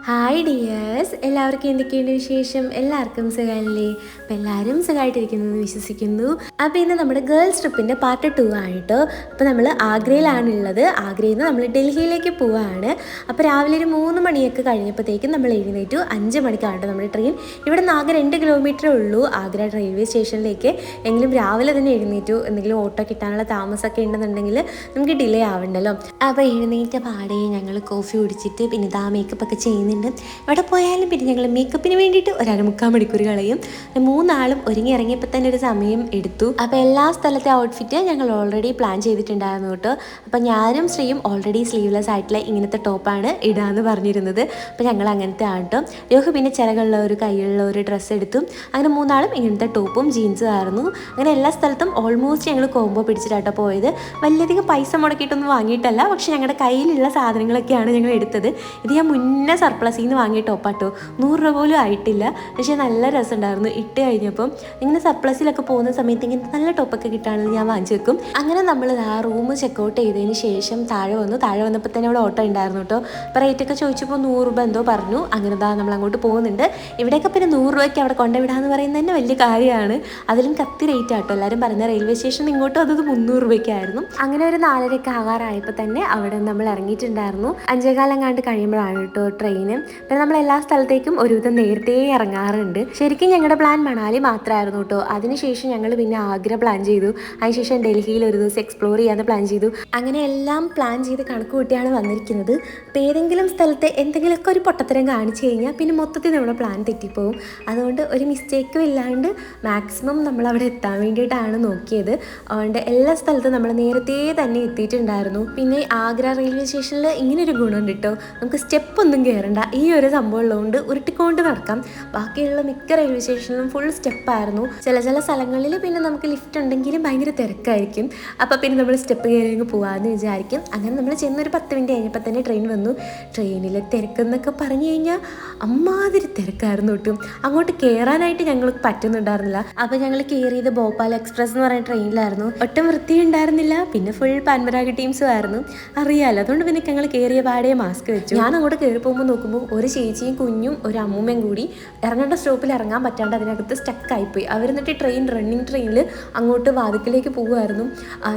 Hi dears, എല്ലാവർക്കും എന്തൊക്കെയുണ്ട് വിശേഷം? എല്ലാവർക്കും സുഖമല്ലേ? അപ്പം എല്ലാവരും സുഖമായിട്ടിരിക്കുന്നു എന്ന് വിശ്വസിക്കുന്നു. അപ്പോൾ ഇന്ന് നമ്മുടെ ഗേൾസ് ട്രിപ്പിൻ്റെ പാർട്ട് 2 ആയിട്ടോ. അപ്പോൾ നമ്മൾ ആഗ്രയിലാണുള്ളത്. ആഗ്രയിൽ നിന്ന് നമ്മൾ ഡൽഹിയിലേക്ക് പോവുകയാണ്. അപ്പോൾ രാവിലെ ഒരു 3 മണിയൊക്കെ കഴിഞ്ഞപ്പോഴത്തേക്കും നമ്മൾ എഴുന്നേറ്റു. 5 മണിക്കാണ് നമ്മുടെ ട്രെയിൻ. ഇവിടെ നിന്ന് ആകെ 2 കിലോമീറ്ററേ ഉള്ളൂ ആഗ്ര റെയിൽവേ സ്റ്റേഷനിലേക്ക്. എങ്കിലും രാവിലെ തന്നെ എഴുന്നേറ്റു. എന്തെങ്കിലും ഓട്ടോ കിട്ടാനുള്ള താമസമൊക്കെ ഉണ്ടെന്നുണ്ടെങ്കിൽ നമുക്ക് ഡിലേ ആവണ്ടല്ലോ. അപ്പോൾ എഴുന്നേറ്റ പാടെ ഞങ്ങൾ കോഫി കുടിച്ചിട്ട് പിന്നെ ഇതാ മേക്കപ്പ് ഒക്കെ ചെയ്യുന്നുണ്ട്. ഇവിടെ പോയാലും പിന്നെ ഞങ്ങൾ മേക്കപ്പിന് വേണ്ടിയിട്ട് ഒരു 1/4 മണിക്കൂർ കളയും. 3 ആളും ഒരുങ്ങി ഇറങ്ങിയപ്പോൾ തന്നെ ഒരു സമയം എടുത്തു. അപ്പോൾ എല്ലാ സ്ഥലത്തെ ഔട്ട്ഫിറ്റ് ഞങ്ങൾ ഓൾറെഡി പ്ലാൻ ചെയ്തിട്ടുണ്ടായിരുന്നു കേട്ടോ. അപ്പോൾ ഞാനും ശ്രീയും ഓൾറെഡി സ്ലീവ്ലെസ് ആയിട്ടുള്ള ഇങ്ങനത്തെ ടോപ്പാണ് ഇടാമെന്ന് പറഞ്ഞിരുന്നത്. അപ്പോൾ ഞങ്ങൾ അങ്ങനത്തെ ആണ് കേട്ടോ. രോഹു പിന്നെ ചിറകുള്ള ഒരു കൈയുള്ള ഒരു ഡ്രസ്സ് എടുത്തു. അങ്ങനെ 3 ആളും ഇങ്ങനത്തെ ടോപ്പും ജീൻസും ആയിരുന്നു. അങ്ങനെ എല്ലാ സ്ഥലത്തും ഓൾമോസ്റ്റ് ഞങ്ങൾ കോംബോ പിടിച്ചിട്ടാട്ടോ പോയത്. വലിയധികം പൈസ മുടക്കിയിട്ടൊന്നും വാങ്ങിയിട്ടല്ല, പക്ഷെ ഞങ്ങളുടെ കയ്യിലുള്ള സാധനങ്ങളൊക്കെയാണ് ഞങ്ങൾ എടുത്തത്. ഇത് ഞാൻ മുന്നേ സർപ്ലസിൽ നിന്ന് വാങ്ങിയ ടോപ്പാട്ടോ. 100 രൂപ പോലും ആയിട്ടില്ല. പക്ഷേ നല്ല രസമുണ്ടായിരുന്നു ഇട്ട് കഴിഞ്ഞപ്പം. ഇങ്ങനെ സർപ്ലസിലൊക്കെ പോകുന്ന സമയത്ത് ഇങ്ങനത്തെ നല്ല ടോപ്പൊക്കെ കിട്ടുകയാണെങ്കിൽ ഞാൻ വാങ്ങിച്ചു വെക്കും. അങ്ങനെ നമ്മൾ ആ റൂം ചെക്കൗട്ട് ചെയ്തതിന് ശേഷം താഴെ വന്നപ്പോൾ തന്നെ അവിടെ ഓട്ടോ ഉണ്ടായിരുന്നു കേട്ടോ. അപ്പോൾ റേറ്റൊക്കെ ചോദിച്ചപ്പോൾ 100 രൂപ എന്തോ പറഞ്ഞു. അങ്ങനെ നമ്മൾ അങ്ങോട്ട് പോകുന്നുണ്ട്. ഇവിടെയൊക്കെ പിന്നെ 100 രൂപയ്ക്ക് അവിടെ കൊണ്ടുവിടാന്ന് പറയുന്നത് തന്നെ വലിയ കാര്യമാണ്. അതിലും കത്തി റേറ്റ് ആട്ടോ എല്ലാവരും പറഞ്ഞ. റെയിൽവേ സ്റ്റേഷൻ ഇങ്ങോട്ടും അത് 300 രൂപയ്ക്കായിരുന്നു. അങ്ങനെ ഒരു 4:30 ആകാറായപ്പോൾ തന്നെ അവിടെ നമ്മൾ ഇറങ്ങിയിട്ടുണ്ടായിരുന്നു. 5:15 കഴിയുമ്പോഴാണ് കേട്ടോ ട്രെയിന്. പിന്നെ നമ്മൾ എല്ലാ സ്ഥലത്തേക്കും ഒരുവിധം നേരത്തെ ഇറങ്ങാറുണ്ട്. ശരിക്കും ഞങ്ങളുടെ പ്ലാൻ മണാലി മാത്രമായിരുന്നു കേട്ടോ. അതിനുശേഷം ഞങ്ങൾ പിന്നെ ആഗ്ര പ്ലാൻ ചെയ്തു. അതിനുശേഷം ഡൽഹിയിൽ ഒരു ദിവസം എക്സ്പ്ലോർ ചെയ്യാൻ പ്ലാൻ ചെയ്തു. അങ്ങനെ എല്ലാം പ്ലാൻ ചെയ്ത് കണക്ക് കൂട്ടിയാണ് വന്നിരിക്കുന്നത്. അപ്പോൾ ഏതെങ്കിലും സ്ഥലത്ത് എന്തെങ്കിലുമൊക്കെ ഒരു പൊട്ടത്തരം കാണിച്ചു കഴിഞ്ഞാൽ പിന്നെ മൊത്തത്തിൽ നമ്മുടെ പ്ലാൻ തെറ്റിപ്പോവും. അതുകൊണ്ട് ഒരു മിസ്റ്റേക്കും ഇല്ലാണ്ട് മാക്സിമം നമ്മൾ അവിടെ എത്താൻ വേണ്ടിയിട്ടാണ് നോക്കിയത്. അതുകൊണ്ട് എല്ലാ സ്ഥലത്തും നമ്മൾ നേരത്തെ തന്നെ എത്തിയിട്ടുണ്ടായിരുന്നു. പിന്നെ ആഗ്ര റെയിൽവേ സ്റ്റേഷനിൽ ഇങ്ങനൊരു ഗുണമുണ്ട് കേട്ടോ. നമുക്ക് സ്റ്റെപ്പൊന്നും കയറണ്ട. ഈ ഒരു സംഭവം ഉള്ളതുകൊണ്ട് ഉരുട്ടിക്കൊണ്ട് നടക്കാം. ബാക്കിയുള്ള മിക്ക റെയിൽവേ സ്റ്റേഷനിലും ഫുൾ സ്റ്റെപ്പായിരുന്നു. ചില സ്ഥലങ്ങളിൽ പിന്നെ നമുക്ക് ലിഫ്റ്റ് ഉണ്ടെങ്കിലും ഭയങ്കര തിരക്കായിരിക്കും. അപ്പോൾ പിന്നെ നമ്മൾ സ്റ്റെപ്പ് കയറി പോകാമെന്ന് വിചാരിക്കും. അങ്ങനെ നമ്മൾ ചെന്നൊരു 10 മിനിറ്റ് കഴിഞ്ഞപ്പോൾ തന്നെ ട്രെയിൻ വന്നു. ട്രെയിനിലെ തിരക്കെന്നൊക്കെ പറഞ്ഞു കഴിഞ്ഞാൽ അമ്മാതിരി തിരക്കായിരുന്നു കിട്ടും. അങ്ങോട്ട് കയറാനായിട്ട് ഞങ്ങൾക്ക് പറ്റുന്നുണ്ടായിരുന്നില്ല. അപ്പോൾ ഞങ്ങൾ കയറിയത് ഭോപ്പാൽ എക്സ്പ്രസ് എന്ന് പറയുന്ന ട്രെയിനിലായിരുന്നു. ഒട്ടും വൃത്തിയുണ്ടായിരുന്നില്ല. പിന്നെ ഫുൾ പാൻപരാഗ് ടീംസും ആയിരുന്നു. അറിയാമല്ലോ. അതുകൊണ്ട് പിന്നെ ഞങ്ങൾ കയറിയ പാടെ മാസ്ക് വെച്ചു. ഞാൻ അങ്ങോട്ട് കയറി പോകുമ്പോൾ നോക്കുമ്പോൾ ഒരു ചേച്ചിയും കുഞ്ഞും ഒരു അമ്മൂമ്മയും കൂടി ഇറങ്ങേണ്ട സ്റ്റോപ്പിൽ ഇറങ്ങാൻ പറ്റാണ്ട് അതിനകത്ത് സ്റ്റക്കായിപ്പോയി. അവരെന്നിട്ട് റണ്ണിങ് ട്രെയിനിൽ അങ്ങോട്ട് വാതിക്കലേക്ക് പോകുമായിരുന്നു.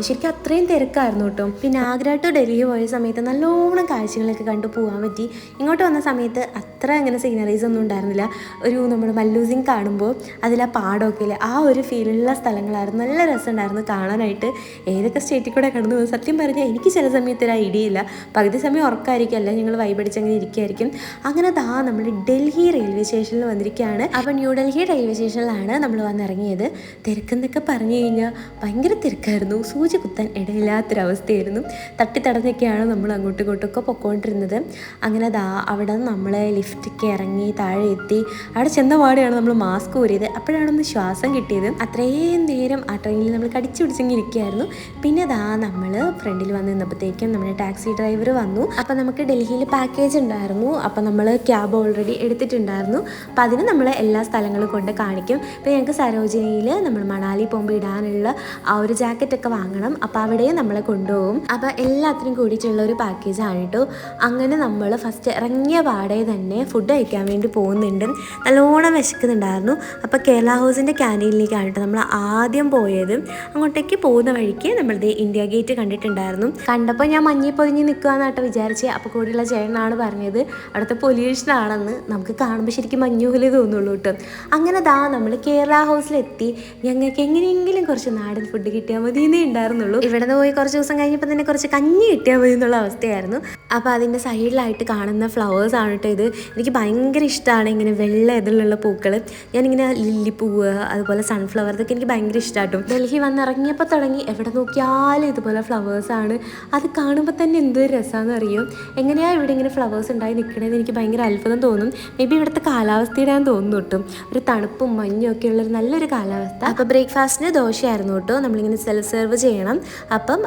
ശരിക്കും അത്രയും തിരക്കായിരുന്നു കേട്ടോ. പിന്നെ ആഗ്ര ടു ഡൽഹി പോയ സമയത്ത് നല്ലോണം കാഴ്ചകളൊക്കെ കണ്ടു പോകാൻ പറ്റി. ഇങ്ങോട്ട് വന്ന സമയത്ത് അത്ര അങ്ങനെ സീനറീസ് ഒന്നും ഉണ്ടായിരുന്നില്ല. ഒരു നമ്മൾ മല്ലൂസിങ് കാണുമ്പോൾ അതിൽ ആ പാടമൊക്കെ ഇല്ലേ, ആ ഒരു ഫീലുള്ള സ്ഥലങ്ങളായിരുന്നു. നല്ല രസമുണ്ടായിരുന്നു കാണാനായിട്ട്. ഏതൊക്കെ സ്റ്റേറ്റിൽ കൂടെ കടന്നു പോകും. സത്യം പറഞ്ഞാൽ എനിക്ക് ചില സമയത്ത് ഒരു ഐഡിയ ഇല്ല. പകുതി സമയം ഉറക്കമായിരിക്കും, അല്ല ഞങ്ങൾ വൈബടിച്ചങ്ങനെ ഇരിക്കുകയായിരിക്കും. അങ്ങനെ നമ്മൾ ഡൽഹി റെയിൽവേ സ്റ്റേഷനിൽ വന്നിരിക്കുകയാണ്. അപ്പോൾ ന്യൂഡൽഹി റെയിൽവേ സ്റ്റേഷനിലാണ് നമ്മൾ വന്നിറങ്ങിയത്. തിരക്കെന്നൊക്കെ പറഞ്ഞു കഴിഞ്ഞാൽ ഭയങ്കര തിരക്കായിരുന്നു. സൂചി കുത്താൻ ഇടയില്ലാത്തൊരവസ്ഥയായിരുന്നു. തട്ടിത്തടഞ്ഞൊക്കെയാണ് നമ്മൾ അങ്ങോട്ടും ഇങ്ങോട്ടൊക്കെ പൊയ്ക്കൊണ്ടിരുന്നത്. അങ്ങനെ അവിടെ നമ്മൾ ലിഫ്റ്റൊക്കെ ഇറങ്ങി താഴെ എത്തി. അവിടെ ചെന്ന പാടെയാണ് നമ്മൾ മാസ്ക് ഊരിയത്. അപ്പോഴാണൊന്ന് ശ്വാസം കിട്ടിയത്. അത്രയും നേരം ആ ട്രെയിനിൽ നമ്മൾ കടിച്ചു പിടിച്ചെങ്കിൽ ഇരിക്കുകയായിരുന്നു. പിന്നെ നമ്മൾ ഫ്രണ്ടിൽ വന്ന് നിന്നപ്പോഴത്തേക്കും നമ്മുടെ ടാക്സി ഡ്രൈവർ വന്നു. അപ്പോൾ നമുക്ക് ഡൽഹിയിൽ പാക്കേജ് ഉണ്ടായിരുന്നു. അപ്പോൾ നമ്മൾ ക്യാബ് ഓൾറെഡി എടുത്തിട്ടുണ്ടായിരുന്നു. അപ്പോൾ അതിന് നമ്മൾ എല്ലാ സ്ഥലങ്ങളും കൊണ്ട് കാണിക്കും. ഇപ്പോൾ ഞങ്ങൾക്ക് സരോജിനിയിൽ നമ്മൾ മണാലി പോകുമ്പോൾ ഇടാനുള്ള ആ ഒരു ജാക്കറ്റൊക്കെ വാങ്ങണം. അപ്പോൾ അവിടെയും നമ്മളെ കൊണ്ടുപോകും. അപ്പോൾ എല്ലാത്തിനും കൂടിയിട്ടുള്ള ഒരു പാക്കേജാണ് കേട്ടോ. അങ്ങനെ നമ്മൾ ഫസ്റ്റ് ഇറങ്ങിയ പാടെ തന്നെ ഫുഡ് കഴിക്കാൻ വേണ്ടി പോകുന്നുണ്ട്. നല്ലോണം വിശക്കുന്നുണ്ടായിരുന്നു. അപ്പോൾ കേരള ഹൗസിൻ്റെ ക്യാൻറ്റീനിലേക്കാണ് കേട്ടോ നമ്മൾ ആദ്യം പോയത്. അങ്ങോട്ടേക്ക് പോകുന്ന വഴിക്ക് നമ്മളുടെ ഇന്ത്യ ഗേറ്റ് കണ്ടിട്ടുണ്ടായിരുന്നു. കണ്ടപ്പോൾ ഞാൻ മഞ്ഞിൽ പൊതിഞ്ഞ് നിൽക്കുകയെന്നാട്ടോ വിചാരിച്ച്. അപ്പോൾ കൂടെയുള്ള ചേട്ടനാണ് പറഞ്ഞത് അവിടുത്തെ പൊല്യൂഷനാണെന്ന്. നമുക്ക് കാണുമ്പോൾ ശരിക്കും മഞ്ഞ് പോലെ തോന്നുള്ളൂ കേട്ടോ. അങ്ങനെ നമ്മൾ കേരള ഹൗസിലെത്തി. ഞങ്ങൾക്ക് എങ്ങനെയെങ്കിലും കുറച്ച് നാടൻ ഫുഡ് കിട്ടിയാൽ മതി എന്നേ ഉണ്ടായിരുന്നുള്ളൂ. ഇവിടെ നിന്ന് പോയി കുറച്ച് ദിവസം കഴിഞ്ഞപ്പോൾ തന്നെ കുറച്ച് കഞ്ഞി കിട്ടിയാൽ മതി എന്നുള്ള അവസ്ഥയായിരുന്നു. അപ്പോൾ അതിൻ്റെ സൈഡിലായിട്ട് കാണുന്ന ഫ്ലവേഴ്സാണ് കേട്ടോ ഇത്. എനിക്ക് ഭയങ്കര ഇഷ്ടമാണ് ഇങ്ങനെ വെള്ള ഇതിലുള്ള പൂക്കൾ. ഞാനിങ്ങനെ ലില്ലിപ്പൂവ്, അതുപോലെ സൺഫ്ലവർ, ഇതൊക്കെ എനിക്ക് ഭയങ്കര ഇഷ്ടമായിട്ടും. ഡൽഹി വന്നിറങ്ങിയപ്പോൾ തുടങ്ങി എവിടെ നോക്കിയാലും ഇതുപോലെ ഫ്ലവേഴ്സാണ്. അത് കാണുമ്പോൾ തന്നെ എന്തൊരു രസമാണെന്ന് അറിയും. എങ്ങനെയാണ് ഇവിടെ ഇങ്ങനെ ഫ്ലവേഴ്സ് ഉണ്ടായി നിൽക്കണതെന്ന് എനിക്ക് ഭയങ്കര അത്ഭുതം തോന്നും. മേ ബി ഇവിടുത്തെ കാലാവസ്ഥയുടെ ഞാൻ തോന്നുന്നു കേട്ടോ. ഒരു തണുപ്പും മഞ്ഞും ഒക്കെ ഉള്ളൊരു നല്ലൊരു കാലാവസ്ഥ. അപ്പോൾ ബ്രേക്ക്ഫാസ്റ്റിന് ദോശയായിരുന്നു കേട്ടോ. നമ്മളിങ്ങനെ സെൽഫ് സെർവ് ചെയ്യണം. അപ്പം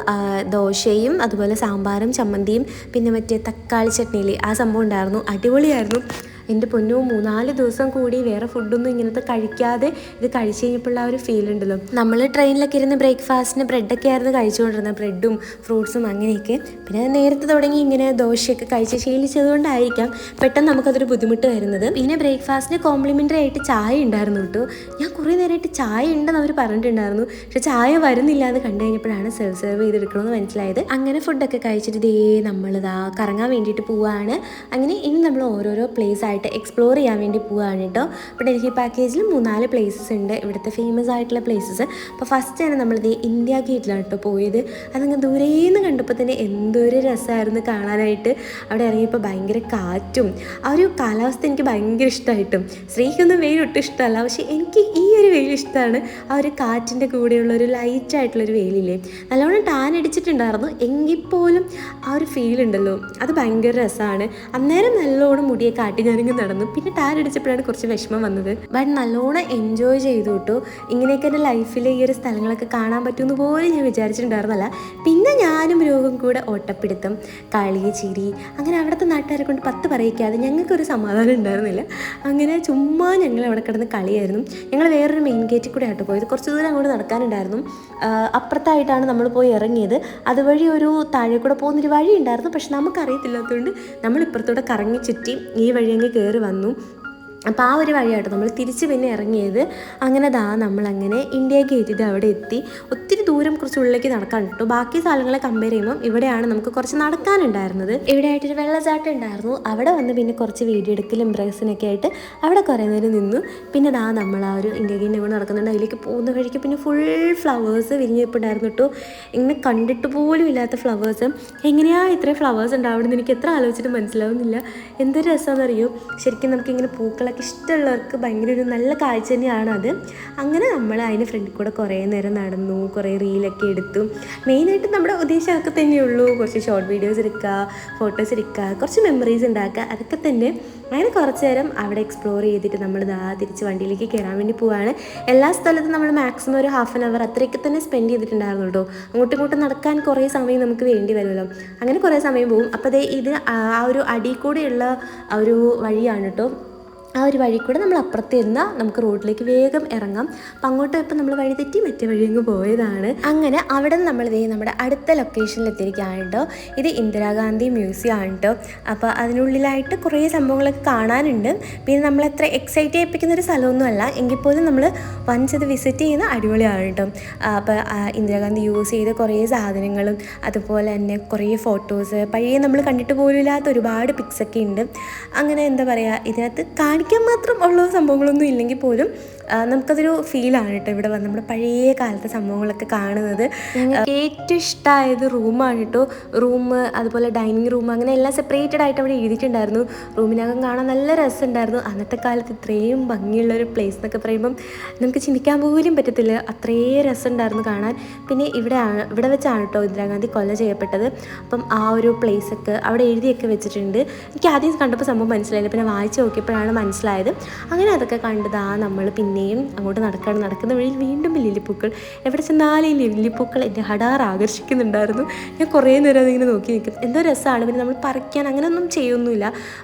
ദോശയും അതുപോലെ സാമ്പാറും ചമ്മന്തിയും പിന്നെ മറ്റേ തക്കാളി ചട്നിയിൽ ആ സംഭവം ഉണ്ടായിരുന്നു. അടിപൊളിയായിരുന്നു. എൻ്റെ പൊന്നോ 3-4 ദിവസം കൂടി വേറെ ഫുഡൊന്നും ഇങ്ങനത്തെ കഴിക്കാതെ ഇത് കഴിച്ച് കഴിഞ്ഞപ്പോൾ ആ ഒരു ഫീൽ ഉണ്ടല്ലോ. നമ്മൾ ട്രെയിനിലൊക്കെ ഇരുന്ന് ബ്രേക്ക്ഫാസ്റ്റിന് ബ്രെഡൊക്കെ ആയിരുന്നു കഴിച്ചുകൊണ്ടിരുന്നത്, ബ്രെഡും ഫ്രൂട്ട്സും അങ്ങനെയൊക്കെ. പിന്നെ നേരത്തെ തുടങ്ങി ഇങ്ങനെ ദോശയൊക്കെ കഴിച്ച് ശീലിച്ചതുകൊണ്ടായിരിക്കാം പെട്ടെന്ന് നമുക്കതൊരു ബുദ്ധിമുട്ട് വരുന്നത്. പിന്നെ ബ്രേക്ക്ഫാസ്റ്റിന് കോംപ്ലിമെൻ്ററി ആയിട്ട് ചായ ഉണ്ടായിരുന്നു കേട്ടോ. ഞാൻ കുറേ നേരമായിട്ട് ചായ ഉണ്ടെന്ന് അവർ പറഞ്ഞിട്ടുണ്ടായിരുന്നു, പക്ഷെ ചായ വരുന്നില്ല എന്ന് കണ്ടു കഴിഞ്ഞപ്പോഴാണ് സെർവ് ചെയ്തെടുക്കണമെന്ന് മനസ്സിലായത്. അങ്ങനെ ഫുഡൊക്കെ കഴിച്ചിട്ട് നമ്മളിതാ കറങ്ങാൻ വേണ്ടിയിട്ട് പോവുകയാണ്. അങ്ങനെ ഇനി നമ്മൾ ഓരോരോ പ്ലേസ് ആയിട്ട് എക്സ്പ്ലോർ ചെയ്യാൻ വേണ്ടി പോവുകയാണ് കേട്ടോ. അപ്പോൾ ഡൽഹി പാക്കേജിൽ 3-4 പ്ലേസസ് ഉണ്ട്, ഇവിടുത്തെ ഫേമസ് ആയിട്ടുള്ള പ്ലേസസ്. അപ്പോൾ ഫസ്റ്റ് തന്നെ നമ്മളിത് ഇന്ത്യ ഗേറ്റിലാണ് കേട്ടോ പോയത്. അതങ്ങ് ദൂരേന്ന് കണ്ടപ്പോൾ തന്നെ എന്തൊരു രസമായിരുന്നു കാണാനായിട്ട്. അവിടെ ഇറങ്ങിയപ്പോൾ ഭയങ്കര കാറ്റും ആ ഒരു കാലാവസ്ഥ എനിക്ക് ഭയങ്കര ഇഷ്ടമായിട്ടും. സ്ത്രീക്കൊന്നും വെയിൽ ഒട്ടും ഇഷ്ടമല്ല, പക്ഷേ എനിക്ക് ഈ ഒരു വെയിൽ ഇഷ്ടമാണ്. ആ ഒരു കാറ്റിൻ്റെ കൂടെയുള്ള ഒരു ലൈറ്റായിട്ടുള്ളൊരു വെയിലില്ലേ, നല്ലോണം ടാൻ അടിച്ചിട്ടുണ്ടായിരുന്നു, എങ്കിൽ പോലും ആ ഒരു ഫീൽ ഉണ്ടല്ലോ അത് ഭയങ്കര രസമാണ്. അന്നേരം നല്ലോണം മുടിയൊക്കെ കാട്ടി ഞാനിങ്ങനെ നടന്നു. പിന്നെ ടാൻ അടിച്ചപ്പോഴാണ് കുറച്ച് വിഷമം വന്നത്. ബട്ട് നല്ലോണം എൻജോയ് ചെയ്തു കേട്ടോ. ഇങ്ങനെയൊക്കെ എൻ്റെ ലൈഫിൽ ഈ ഒരു സ്ഥലങ്ങളൊക്കെ കാണാൻ പറ്റുമെന്ന് പോലും ഞാൻ വിചാരിച്ചിട്ടുണ്ടായിരുന്നല്ല. പിന്നെ ഞാനും രോഗം കൂടെ ഓട്ടപ്പിടുത്തം, കളി, ചിരി, അങ്ങനെ അവിടുത്തെ നാട്ടുകാരെ കൊണ്ട് 10 പറയിക്കാതെ ഞങ്ങൾക്കൊരു സമാധാനം ഉണ്ടായിരുന്നില്ല. അങ്ങനെ ചുമ്മാ ഞങ്ങൾ അവിടെ കിടന്ന് കളിയായിരുന്നു. ഞങ്ങൾ വേറൊരു മെയിൻ ഗേറ്റിൽ കൂടെ ആയിട്ട് പോയത്, കുറച്ച് ദൂരം അങ്ങോട്ട് നടക്കാനുണ്ടായിരുന്നു. അപ്പുറത്തായിട്ടാണ് നമ്മൾ പോയി ഇറങ്ങിയത്. അതുവഴി ഒരു താഴെ കൂടെ പോകുന്നൊരു വഴി ഉണ്ടായിരുന്നു, പക്ഷെ നമുക്കറിയത്തില്ലാത്തതുകൊണ്ട് നമ്മൾ ഇപ്പുറത്തൂടെ കറങ്ങി ചുറ്റി ഈ വഴി അങ്ങ് കയറി വന്നു. അപ്പോൾ ആ ഒരു വഴിയായിട്ട് നമ്മൾ തിരിച്ച് പിന്നെ ഇറങ്ങിയത്. അങ്ങനെ നമ്മളങ്ങനെ ഇന്ത്യ ഗേറ്റിൻ്റെ അവിടെ എത്തി. ഒത്തിരി ദൂരം കുറച്ച് ഉള്ളിലേക്ക് നടക്കാൻ കിട്ടും. ബാക്കി സ്ഥലങ്ങളെ കമ്പയർ ചെയ്യുമ്പോൾ ഇവിടെയാണ് നമുക്ക് കുറച്ച് നടക്കാനുണ്ടായിരുന്നത്. ഇവിടെ ആയിട്ടൊരു വെള്ളച്ചാട്ടം ഉണ്ടായിരുന്നു. അവിടെ വന്ന് പിന്നെ കുറച്ച് വീഡിയോ എടുക്കലും ഇംപ്രഷനൊക്കെ ആയിട്ട് അവിടെ കുറേ നേരം നിന്നു. പിന്നെ നമ്മൾ ആ ഒരു ഇന്ത്യ ഗേറ്റിൻ്റെ കൂടെ നടക്കുന്നുണ്ട്. അതിലേക്ക് പോകുന്ന വഴിക്ക് പിന്നെ ഫുൾ ഫ്ലവേഴ്സ് വിരിഞ്ഞിട്ടുണ്ടായിരുന്നു കേട്ടോ. ഇങ്ങനെ കണ്ടിട്ട് പോലും ഇല്ലാത്ത ഫ്ലവേഴ്സ്. എങ്ങനെയാണ് ഇത്രയും ഫ്ലവേഴ്സ് ഉണ്ടാവുന്നത് എനിക്ക് എത്ര ആലോചിച്ചിട്ട് മനസ്സിലാവുന്നില്ല. എന്തൊരു രസമാണെന്നറിയോ. ശരിക്കും നമുക്കിങ്ങനെ പൂക്കളൊക്കെ ഇഷ്ടമുള്ളവർക്ക് ഭയങ്കര ഒരു നല്ല കാഴ്ച തന്നെയാണത്. അങ്ങനെ നമ്മൾ അതിന് ഫ്രണ്ടിൽ കൂടെ കുറേ നേരം നടന്നു, കുറേ റീലൊക്കെ എടുത്തു. മെയിനായിട്ട് നമ്മുടെ ഉദ്ദേശം അതൊക്കെ തന്നെയുള്ളൂ. കുറച്ച് ഷോർട്ട് വീഡിയോസ് എടുക്കുക, ഫോട്ടോസ് എടുക്കുക, കുറച്ച് മെമ്മറീസ് ഉണ്ടാക്കുക, അതൊക്കെ തന്നെ. അങ്ങനെ കുറച്ച് നേരം അവിടെ എക്സ്പ്ലോർ ചെയ്തിട്ട് നമ്മൾ തിരിച്ച് വണ്ടിയിലേക്ക് കയറാൻ വേണ്ടി പോവുകയാണ്. എല്ലാ സ്ഥലത്തും നമ്മൾ മാക്സിമം ഒരു 1/2 hour അത്രയൊക്കെ തന്നെ സ്പെൻഡ് ചെയ്തിട്ടുണ്ടായിരുന്നു കേട്ടോ. അങ്ങോട്ടും ഇങ്ങോട്ടും നടക്കാൻ കുറേ സമയം നമുക്ക് വേണ്ടി വരുമല്ലോ. അങ്ങനെ കുറേ സമയം പോകും. അപ്പോൾ ഇത് ആ ഒരു അടിയിൽ കൂടെയുള്ള ആ ഒരു വഴിയാണ് കേട്ടോ. ആ ഒരു വഴി കൂടെ നമ്മൾ അപ്പുറത്ത് ഇരുന്നാൽ നമുക്ക് റോഡിലേക്ക് വേഗം ഇറങ്ങാം. അപ്പം അങ്ങോട്ട് ഇപ്പം നമ്മൾ വഴി തെറ്റി മറ്റേ വഴി അങ്ങ് പോയതാണ്. അങ്ങനെ അവിടെ നിന്ന് നമ്മൾ നമ്മുടെ അടുത്ത ലൊക്കേഷനിൽ എത്തിയിരിക്കുകയാണ് കേട്ടോ. ഇത് ഇന്ദിരാഗാന്ധി മ്യൂസിയം ആണ് കേട്ടോ. അപ്പോൾ അതിനുള്ളിലായിട്ട് കുറേ സംഭവങ്ങളൊക്കെ കാണാനുണ്ട്. പിന്നെ നമ്മളെത്ര എക്സൈറ്റ് ചെയ്യിപ്പിക്കുന്ന ഒരു സ്ഥലമൊന്നുമല്ല, എങ്കിൽ പോലും നമ്മൾ വഞ്ചത് വിസിറ്റ് ചെയ്യുന്ന അടിപൊളിയാണ് കേട്ടോ. അപ്പോൾ ഇന്ദിരാഗാന്ധി യൂസ് ചെയ്ത കുറേ സാധനങ്ങളും അതുപോലെ തന്നെ കുറേ ഫോട്ടോസ്, പഴയ നമ്മൾ കണ്ടിട്ട് പോലും ഇല്ലാത്ത ഒരുപാട് പിക്സൊക്കെ ഉണ്ട്. അങ്ങനെ എന്താ പറയുക, ഇതിനകത്ത് കാണിക്കാൻ മാത്രം ഉള്ള സംഭവങ്ങളൊന്നും ഇല്ലെങ്കിൽ പോലും നമുക്കതൊരു ഫീലാണ് കേട്ടോ. ഇവിടെ വന്ന് നമ്മുടെ പഴയ കാലത്തെ സംഭവങ്ങളൊക്കെ കാണുന്നത്. ഞങ്ങൾക്ക് ഏറ്റവും ഇഷ്ടമായത് റൂമാണ് കേട്ടോ. റൂം, അതുപോലെ ഡൈനിങ് റൂം, അങ്ങനെ എല്ലാം സെപ്പറേറ്റഡ് ആയിട്ട് അവിടെ എഴുതിയിട്ടുണ്ടായിരുന്നു. റൂമിനകം കാണാൻ നല്ല രസമുണ്ടായിരുന്നു. അന്നത്തെ കാലത്ത് ഇത്രയും ഭംഗിയുള്ളൊരു പ്ലേസ് എന്നൊക്കെ പറയുമ്പം നമുക്ക് ചിന്തിക്കാൻ പോലും പറ്റത്തില്ല, അത്രയും രസമുണ്ടായിരുന്നു കാണാൻ. പിന്നെ ഇവിടെ വെച്ചാണ് കേട്ടോ ഇന്ദിരാഗാന്ധി കൊല ചെയ്യപ്പെട്ടത്. അപ്പം ആ ഒരു പ്ലേസൊക്കെ അവിടെ എഴുതിയൊക്കെ വെച്ചിട്ടുണ്ട്. എനിക്ക് ആദ്യം കണ്ടപ്പോൾ സംഭവം മനസ്സിലായില്ല, പിന്നെ വായിച്ച് നോക്കിയപ്പോഴാണ് മനസ്സിലായത്. അങ്ങനെ അതൊക്കെ കണ്ടതാ നമ്മൾ പിന്നെയും അങ്ങോട്ട് നടക്കുന്ന വഴിയിൽ വീണ്ടും ലില്ലിപ്പൂക്കൾ. എവിടെ ചെന്നാലും ഈ ലില്ലിപ്പൂക്കൾ എൻ്റെ ഹടാർ ആകർഷിക്കുന്നുണ്ടായിരുന്നു. ഞാൻ കുറേ നേരം അതിങ്ങനെ നോക്കി നിൽക്കും. എന്തോ രസമാണ്. പിന്നെ നമ്മൾ പറിക്കാൻ അങ്ങനെയൊന്നും ചെയ്യൊന്നുമില്ല,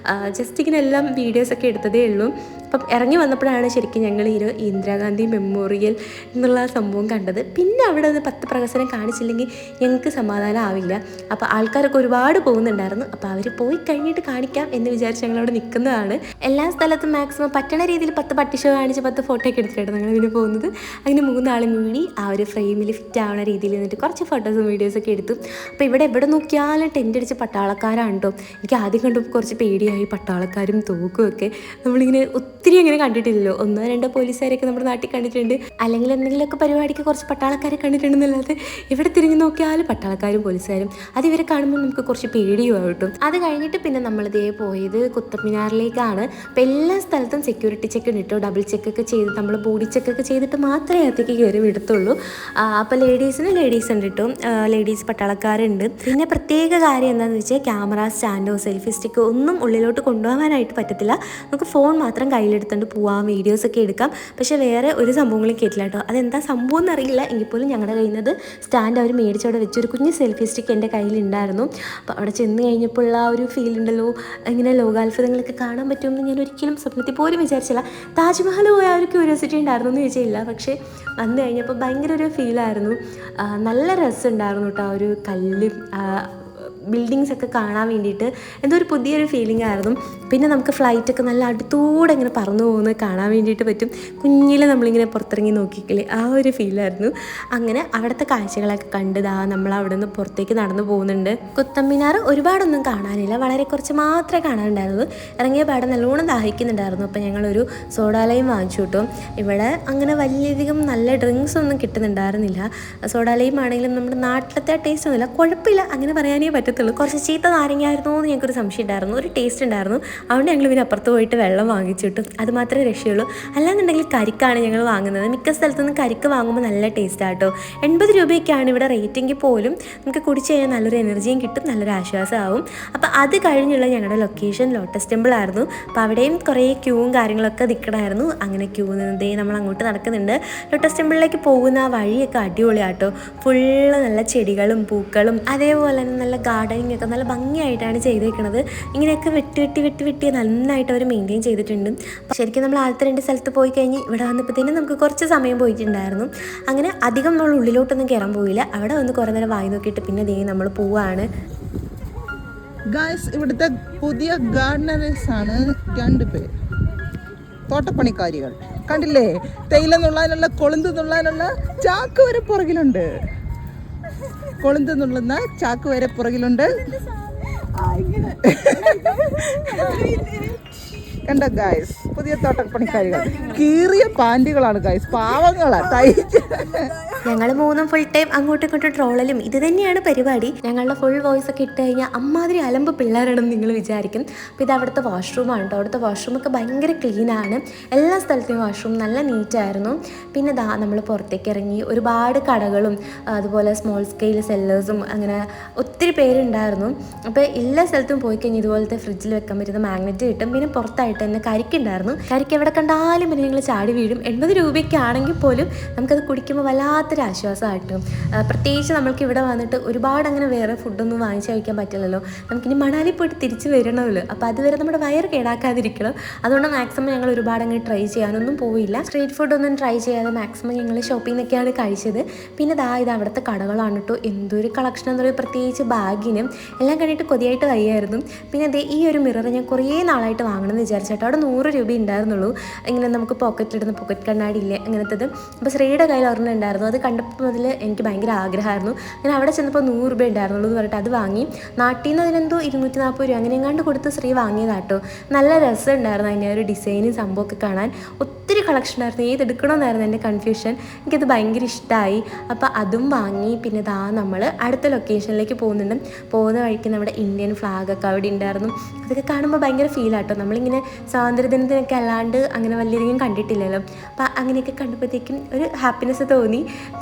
ജസ്റ്റ് ഇങ്ങനെ എല്ലാം വീഡിയോസൊക്കെ എടുത്തതേ ഉള്ളൂ. അപ്പം ഇറങ്ങി വന്നപ്പോഴാണ് ശരിക്കും ഞങ്ങൾ ഈ ഇന്ദിരാഗാന്ധി മെമ്മോറിയൽ എന്നുള്ള സംഭവം കണ്ടത്. പിന്നെ അവിടെ നിന്ന് 10 പ്രഹസനം കാണിച്ചില്ലെങ്കിൽ ഞങ്ങൾക്ക് സമാധാനം ആവില്ല. അപ്പോൾ ആൾക്കാരൊക്കെ ഒരുപാട് പോകുന്നുണ്ടായിരുന്നു. അപ്പോൾ അവർ പോയി കഴിഞ്ഞിട്ട് കാണിക്കാം എന്ന് വിചാരിച്ച് ഞങ്ങളവിടെ നിൽക്കുന്നതാണ്. എല്ലാ സ്ഥലത്തും മാക്സിമം പറ്റണ രീതിയിൽ 10 പട്ടിഷോ കാണിച്ച് 10 ഫോട്ടോ ഒക്കെ എടുത്തിട്ടാണ് ഞങ്ങൾ പിന്നെ പോകുന്നത്. അങ്ങനെ 3 ആളും കൂടി ആ ഒരു ഫ്രെയിമിൽ ഫിറ്റ് ആവുന്ന രീതിയിൽ നിന്നിട്ട് കുറച്ച് ഫോട്ടോസും വീഡിയോസൊക്കെ എടുത്തു. അപ്പോൾ എവിടെ നോക്കിയാലും ടെൻ്റ് അടിച്ച് പട്ടാളക്കാരാണ് കേട്ടോ. എനിക്ക് ആദ്യം കണ്ടപ്പോൾ കുറച്ച് പേടിയായി, പട്ടാളക്കാരും തോക്കും ഒക്കെ. നമ്മളിങ്ങനെ ഒത്തിരി അങ്ങനെ കണ്ടിട്ടില്ലല്ലോ. 1-2 പോലീസുകാരൊക്കെ നമ്മുടെ നാട്ടിൽ കണ്ടിട്ടുണ്ട്, അല്ലെങ്കിൽ എന്തെങ്കിലുമൊക്കെ പരിപാടിക്ക് കുറച്ച് പട്ടാളക്കാരെ കണ്ടിട്ടുണ്ടെന്നല്ലാതെ ഇവിടെ തിരിഞ്ഞു നോക്കിയാലും പട്ടാളക്കാരും പോലീസുകാരും. അത് ഇവരെ കാണുമ്പോൾ നമുക്ക് കുറച്ച് പേടിയുമാവും കേട്ടോ. അത് കഴിഞ്ഞിട്ട് പിന്നെ നമ്മളിതേ പോയത് കുത്തബ് മിനാറിലേക്കാണ്. അപ്പോൾ എല്ലാ സ്ഥലത്തും സെക്യൂരിറ്റി ചെക്ക് ഉണ്ട് കേട്ടോ. ഡബിൾ ചെക്കൊക്കെ ചെയ്ത് നമ്മൾ ബോഡി ചെക്കൊക്കെ ചെയ്തിട്ട് മാത്രമേ അകത്തേക്ക് കയറി വിടത്തുള്ളൂ. അപ്പോൾ ലേഡീസ് ഉണ്ട് കേട്ടോ, ലേഡീസ് പട്ടാളക്കാരുണ്ട്. പിന്നെ പ്രത്യേക കാര്യം എന്താണെന്ന് വെച്ചാൽ ക്യാമറ സ്റ്റാൻഡോ സെൽഫി സ്റ്റിക്കോ ഒന്നും ഉള്ളിലോട്ട് കൊണ്ടുപോകാനായിട്ട് പറ്റത്തില്ല. നമുക്ക് ഫോൺ മാത്രം കയ്യിൽ കയ്യിലെടുത്തുകൊണ്ട് പോവാം, വീഡിയോസൊക്കെ എടുക്കാം. പക്ഷേ വേറെ ഒരു സംഭവങ്ങളും കേട്ടില്ല കേട്ടോ. അതെന്താ സംഭവം എന്നറിയില്ല. എങ്കിൽ പോലും ഞങ്ങളുടെ കയ്യിൽ നിന്ന് സ്റ്റാൻഡ് അവർ മേടിച്ചവിടെ വെച്ച് ഒരു കുഞ്ഞ് സെൽഫി സ്റ്റിക്ക് എൻ്റെ കയ്യിലുണ്ടായിരുന്നു. അപ്പോൾ അവിടെ ചെന്ന് കഴിഞ്ഞപ്പോൾ ആ ഒരു ഫീൽ ഉണ്ടല്ലോ, ഇങ്ങനെ ലോകാത്ഭുതങ്ങളൊക്കെ കാണാൻ പറ്റുമെന്ന് ഞാൻ ഒരിക്കലും സ്വപ്നത്തിൽ പോലും വിചാരിച്ചില്ല. താജ്മഹൽ പോയ ഒരു ക്യൂരിയോസിറ്റി ഉണ്ടായിരുന്നു എന്ന് ചോദിച്ചില്ല, പക്ഷേ വന്നു കഴിഞ്ഞപ്പോൾ ഭയങ്കര ഒരു ഫീലായിരുന്നു. നല്ല രസമുണ്ടായിരുന്നു കേട്ടോ. ആ ഒരു കല്ല് ബിൽഡിങ്സ് ഒക്കെ കാണാൻ വേണ്ടിയിട്ട് എന്തോ ഒരു പുതിയൊരു ഫീലിംഗ് ആയിരുന്നു. പിന്നെ നമുക്ക് ഫ്ലൈറ്റൊക്കെ നല്ല അടുത്തൂടെ ഇങ്ങനെ പറന്നു പോകുന്നത് കാണാൻ വേണ്ടിയിട്ട് പറ്റും. കുഞ്ഞിലെ നമ്മളിങ്ങനെ പുറത്തിറങ്ങി നോക്കിക്കില്ലേ, ആ ഒരു ഫീലായിരുന്നു. അങ്ങനെ അവിടുത്തെ കാഴ്ചകളൊക്കെ കണ്ടതാ നമ്മൾ അവിടെ നിന്ന് പുറത്തേക്ക് നടന്നു പോകുന്നുണ്ട്. കുത്തബ് മിനാർ ഒരുപാടൊന്നും കാണാനില്ല, വളരെ കുറച്ച് മാത്രമേ കാണാനുണ്ടായിരുന്നുള്ളൂ. ഇറങ്ങിയ പാടെ നല്ലോണം ദാഹിക്കുന്നുണ്ടായിരുന്നു. അപ്പോൾ ഞങ്ങളൊരു സോഡാലയും വാങ്ങിച്ചു കിട്ടും. ഇവിടെ അങ്ങനെ വലിയധികം നല്ല ഡ്രിങ്ക്സ് ഒന്നും കിട്ടുന്നുണ്ടായിരുന്നില്ല. സോഡാലയും ആണെങ്കിലും നമ്മുടെ നാട്ടിലത്തെ ടേസ്റ്റ് ഒന്നുമില്ല, കുഴപ്പമില്ല അങ്ങനെ പറയാനേ പറ്റത്തുള്ളൂ. കുറച്ച് ചീത്ത നാരങ്ങയായിരുന്നു എന്ന് ഞങ്ങൾക്കൊരു സംശയം ഉണ്ടായിരുന്നു. ഒരു ടേസ്റ്റ് ഉണ്ടായിരുന്നു. അതുകൊണ്ട് ഞങ്ങൾ പിന്നെ അപ്പുറത്ത് പോയിട്ട് വെള്ളം വാങ്ങിച്ചു കിട്ടും. അത് മാത്രമേ രക്ഷയുള്ളൂ. അല്ലാന്നുണ്ടെങ്കിൽ കരിക്കാണ് ഞങ്ങൾ വാങ്ങുന്നത്. മിക്ക സ്ഥലത്തുനിന്നും കരിക്ക് വാങ്ങുമ്പോൾ നല്ല ടേസ്റ്റാണ് കേട്ടോ. 80 രൂപയൊക്കെയാണ് ഇവിടെ റേറ്റെങ്കിൽ പോലും നമുക്ക് കുടിച്ച് കഴിഞ്ഞാൽ നല്ലൊരു എനർജിയും കിട്ടും, നല്ലൊരു ആശ്വാസമാവും. അപ്പോൾ അത് കഴിഞ്ഞുള്ള ഞങ്ങളുടെ ലൊക്കേഷൻ ലോട്ടസ് ടെമ്പിൾ ആയിരുന്നു. അപ്പോൾ അവിടെയും കുറേ ക്യൂവും കാര്യങ്ങളൊക്കെ നിൽക്കണമായിരുന്നു. അങ്ങനെ ക്യൂ നിന്നതേ നമ്മൾ അങ്ങോട്ട് നടക്കുന്നുണ്ട്. ലോട്ടസ് ടെമ്പിളിലേക്ക് പോകുന്ന ആ വഴിയൊക്കെ അടിപൊളിയാട്ടോ. ഫുള്ള് നല്ല ചെടികളും പൂക്കളും അതേപോലെ തന്നെ നല്ല ഗാർഡനിങ് ഒക്കെ നല്ല ഭംഗിയായിട്ടാണ് ചെയ്തേക്കുന്നത്. ഇങ്ങനെയൊക്കെ വെട്ടി നന്നായിട്ട് അവർ മെയിൻറ്റെയിൻ ചെയ്തിട്ടുണ്ട്. ശരിക്കും നമ്മൾ ആദ്യത്തെ 2 സ്ഥലത്ത് പോയി കഴിഞ്ഞ് ഇവിടെ വന്നപ്പോഴത്തേനും നമുക്ക് കുറച്ച് സമയം പോയിട്ടുണ്ടായിരുന്നു. അങ്ങനെ അധികം നമ്മൾ ഉള്ളിലോട്ടൊന്നും കയറാൻ പോയില്ല. അവിടെ വന്ന് കുറേ നേരം വായി നോക്കിയിട്ട് പിന്നെ ദേ നമ്മൾ പോവാണ്. ഗായ്സ്, ഇവിടുത്തെ പുതിയ ഗാർഡനേഴ്സ് ആണ് 2 പേർ, തോട്ടപ്പണിക്കാരികൾ. കണ്ടില്ലേ, തേയില നുള്ളാനുള്ള കൊളുന്ത് നുള്ളാനുള്ള ചാക്ക് വരെ പുറകിലുണ്ട്. കൊളുന്ത് നുള്ളുന്ന ചാക്ക് വരെ പുറകിലുണ്ട്. കണ്ടോ ഗായ്സ്, പുതിയ തോട്ടപ്പണിക്കാരികൾ. കീറിയ പാൻറ്റുകളാണ് ഗായ്സ്, പാവങ്ങളാ തയ്ച്ച്. ഞങ്ങൾ 3 ഫുൾ ടൈം അങ്ങോട്ടും ഇങ്ങോട്ടും ട്രോളലും ഇത് തന്നെയാണ് പരിപാടി. ഞങ്ങളുടെ ഫുൾ വോയിസ് ഒക്കെ ഇട്ട് കഴിഞ്ഞാൽ അമ്മാതിരി അലമ്പ് പിള്ളേരാണെന്ന് നിങ്ങൾ വിചാരിക്കും. അപ്പോൾ ഇത് അവിടുത്തെ വാഷ്റൂമാണ് കേട്ടോ. അവിടുത്തെ വാഷ്റൂമൊക്കെ ഭയങ്കര ക്ലീനാണ്. എല്ലാ സ്ഥലത്തെയും വാഷ്റൂം നല്ല നീറ്റായിരുന്നു. പിന്നെ നമ്മൾ പുറത്തേക്ക് ഇറങ്ങി ഒരുപാട് കടകളും അതുപോലെ സ്മോൾ സ്കെയിൽ സെല്ലേഴ്സും അങ്ങനെ ഒത്തിരി പേരുണ്ടായിരുന്നു. അപ്പോൾ എല്ലാ സ്ഥലത്തും പോയി കഴിഞ്ഞാൽ ഇതുപോലത്തെ ഫ്രിഡ്ജിൽ വെക്കാൻ പറ്റുന്ന മാഗ്നറ്റ് കിട്ടും. പിന്നെ പുറത്തായിട്ട് തന്നെ കരിക്കുണ്ടായിരുന്നു. കരിക്ക് എവിടെ കണ്ടാലും പിന്നെ ഞങ്ങൾ ചാടി വീഴും. 80 രൂപയ്ക്ക് ആണെങ്കിൽ പോലും നമുക്കത് കുടിക്കുമ്പോൾ വല്ലാത്തൊരു ആശ്വാസമായിട്ടും. പ്രത്യേകിച്ച് നമ്മൾക്ക് ഇവിടെ വന്നിട്ട് ഒരുപാട് അങ്ങനെ വേറെ ഫുഡൊന്നും വാങ്ങിച്ച് കഴിക്കാൻ പറ്റില്ലല്ലോ. നമുക്കിനി മണാലി പോയിട്ട് തിരിച്ച് വരണമല്ലോ. അപ്പോൾ അതുവരെ നമ്മുടെ വയറ് കേടാക്കാതിരിക്കണം. അതുകൊണ്ട് മാക്സിമം ഞങ്ങൾ ഒരുപാട് അങ്ങനെ ട്രൈ ചെയ്യാനൊന്നും പോയില്ല. സ്ട്രീറ്റ് ഫുഡൊന്നും ട്രൈ ചെയ്യാതെ മാക്സിമം ഞങ്ങൾ ഷോപ്പിൽ നിന്നൊക്കെയാണ് കഴിച്ചത്. പിന്നെ ഇത് അവിടുത്തെ കടകളാണ് കേട്ടോ. എന്തൊരു കളക്ഷൻ എന്ന് പറയുക, പ്രത്യേകിച്ച് ബാഗിനും എല്ലാം കണ്ടിട്ട് കൊതിയായിട്ട് വയ്യായിരുന്നു. പിന്നെ ഈ ഒരു മിറർ ഞാൻ കുറേ നാളായിട്ട് വാങ്ങണമെന്ന് വിചാരിച്ചിട്ട് അവിടെ 100 രൂപ ഉണ്ടായിരുന്നുള്ളൂ. ഇങ്ങനെ നമുക്ക് പോക്കറ്റിലിടുന്ന പോക്കറ്റ് കണ്ണാടി ഇല്ലേ അങ്ങനത്തത്. അപ്പോൾ ശ്രീയുടെ കയ്യിൽ ഒരെണ്ണം ഉണ്ടായിരുന്നു. അത് കണ്ടപ്പോൾ മുതൽ എനിക്ക് ഭയങ്കര ആഗ്രഹമായിരുന്നു. ഞാൻ അവിടെ ചെന്നപ്പോൾ 100 രൂപ ഉണ്ടായിരുന്നുള്ളൂ എന്ന് പറഞ്ഞിട്ട് അത് വാങ്ങി. നാട്ടിൽ നിന്ന് അതിനെന്തോ 240 രൂപ അങ്ങനെ എങ്ങാണ്ട് കൊടുത്ത് ശ്രീ വാങ്ങിയതാട്ടോ. നല്ല രസം ഉണ്ടായിരുന്നു അതിൻ്റെ ഒരു ഡിസൈനും സംഭവമൊക്കെ കാണാൻ. ഒത്തിരി കളക്ഷൻ ആയിരുന്നു. ഏതെടുക്കണമെന്നായിരുന്നു എൻ്റെ കൺഫ്യൂഷൻ. എനിക്കത് ഭയങ്കര ഇഷ്ടമായി. അപ്പോൾ അതും വാങ്ങി. പിന്നെ നമ്മൾ അടുത്ത ലൊക്കേഷനിലേക്ക് പോകുന്നുണ്ട്. പോകുന്ന വഴിക്ക് നമ്മുടെ ഇന്ത്യൻ ഫ്ലാഗൊക്കെ അവിടെ ഉണ്ടായിരുന്നു. അതൊക്കെ കാണുമ്പോൾ ഭയങ്കര ഫീലാട്ടോ. നമ്മളിങ്ങനെ സ്വാതന്ത്ര്യദിനത്തിനൊക്കെ അല്ലാണ്ട് അങ്ങനെ വലിയധികം കണ്ടിട്ടില്ലല്ലോ. അപ്പോൾ അങ്ങനെയൊക്കെ കണ്ടപ്പോഴത്തേക്കും ഒരു ഹാപ്പിനെസ് തോന്നി.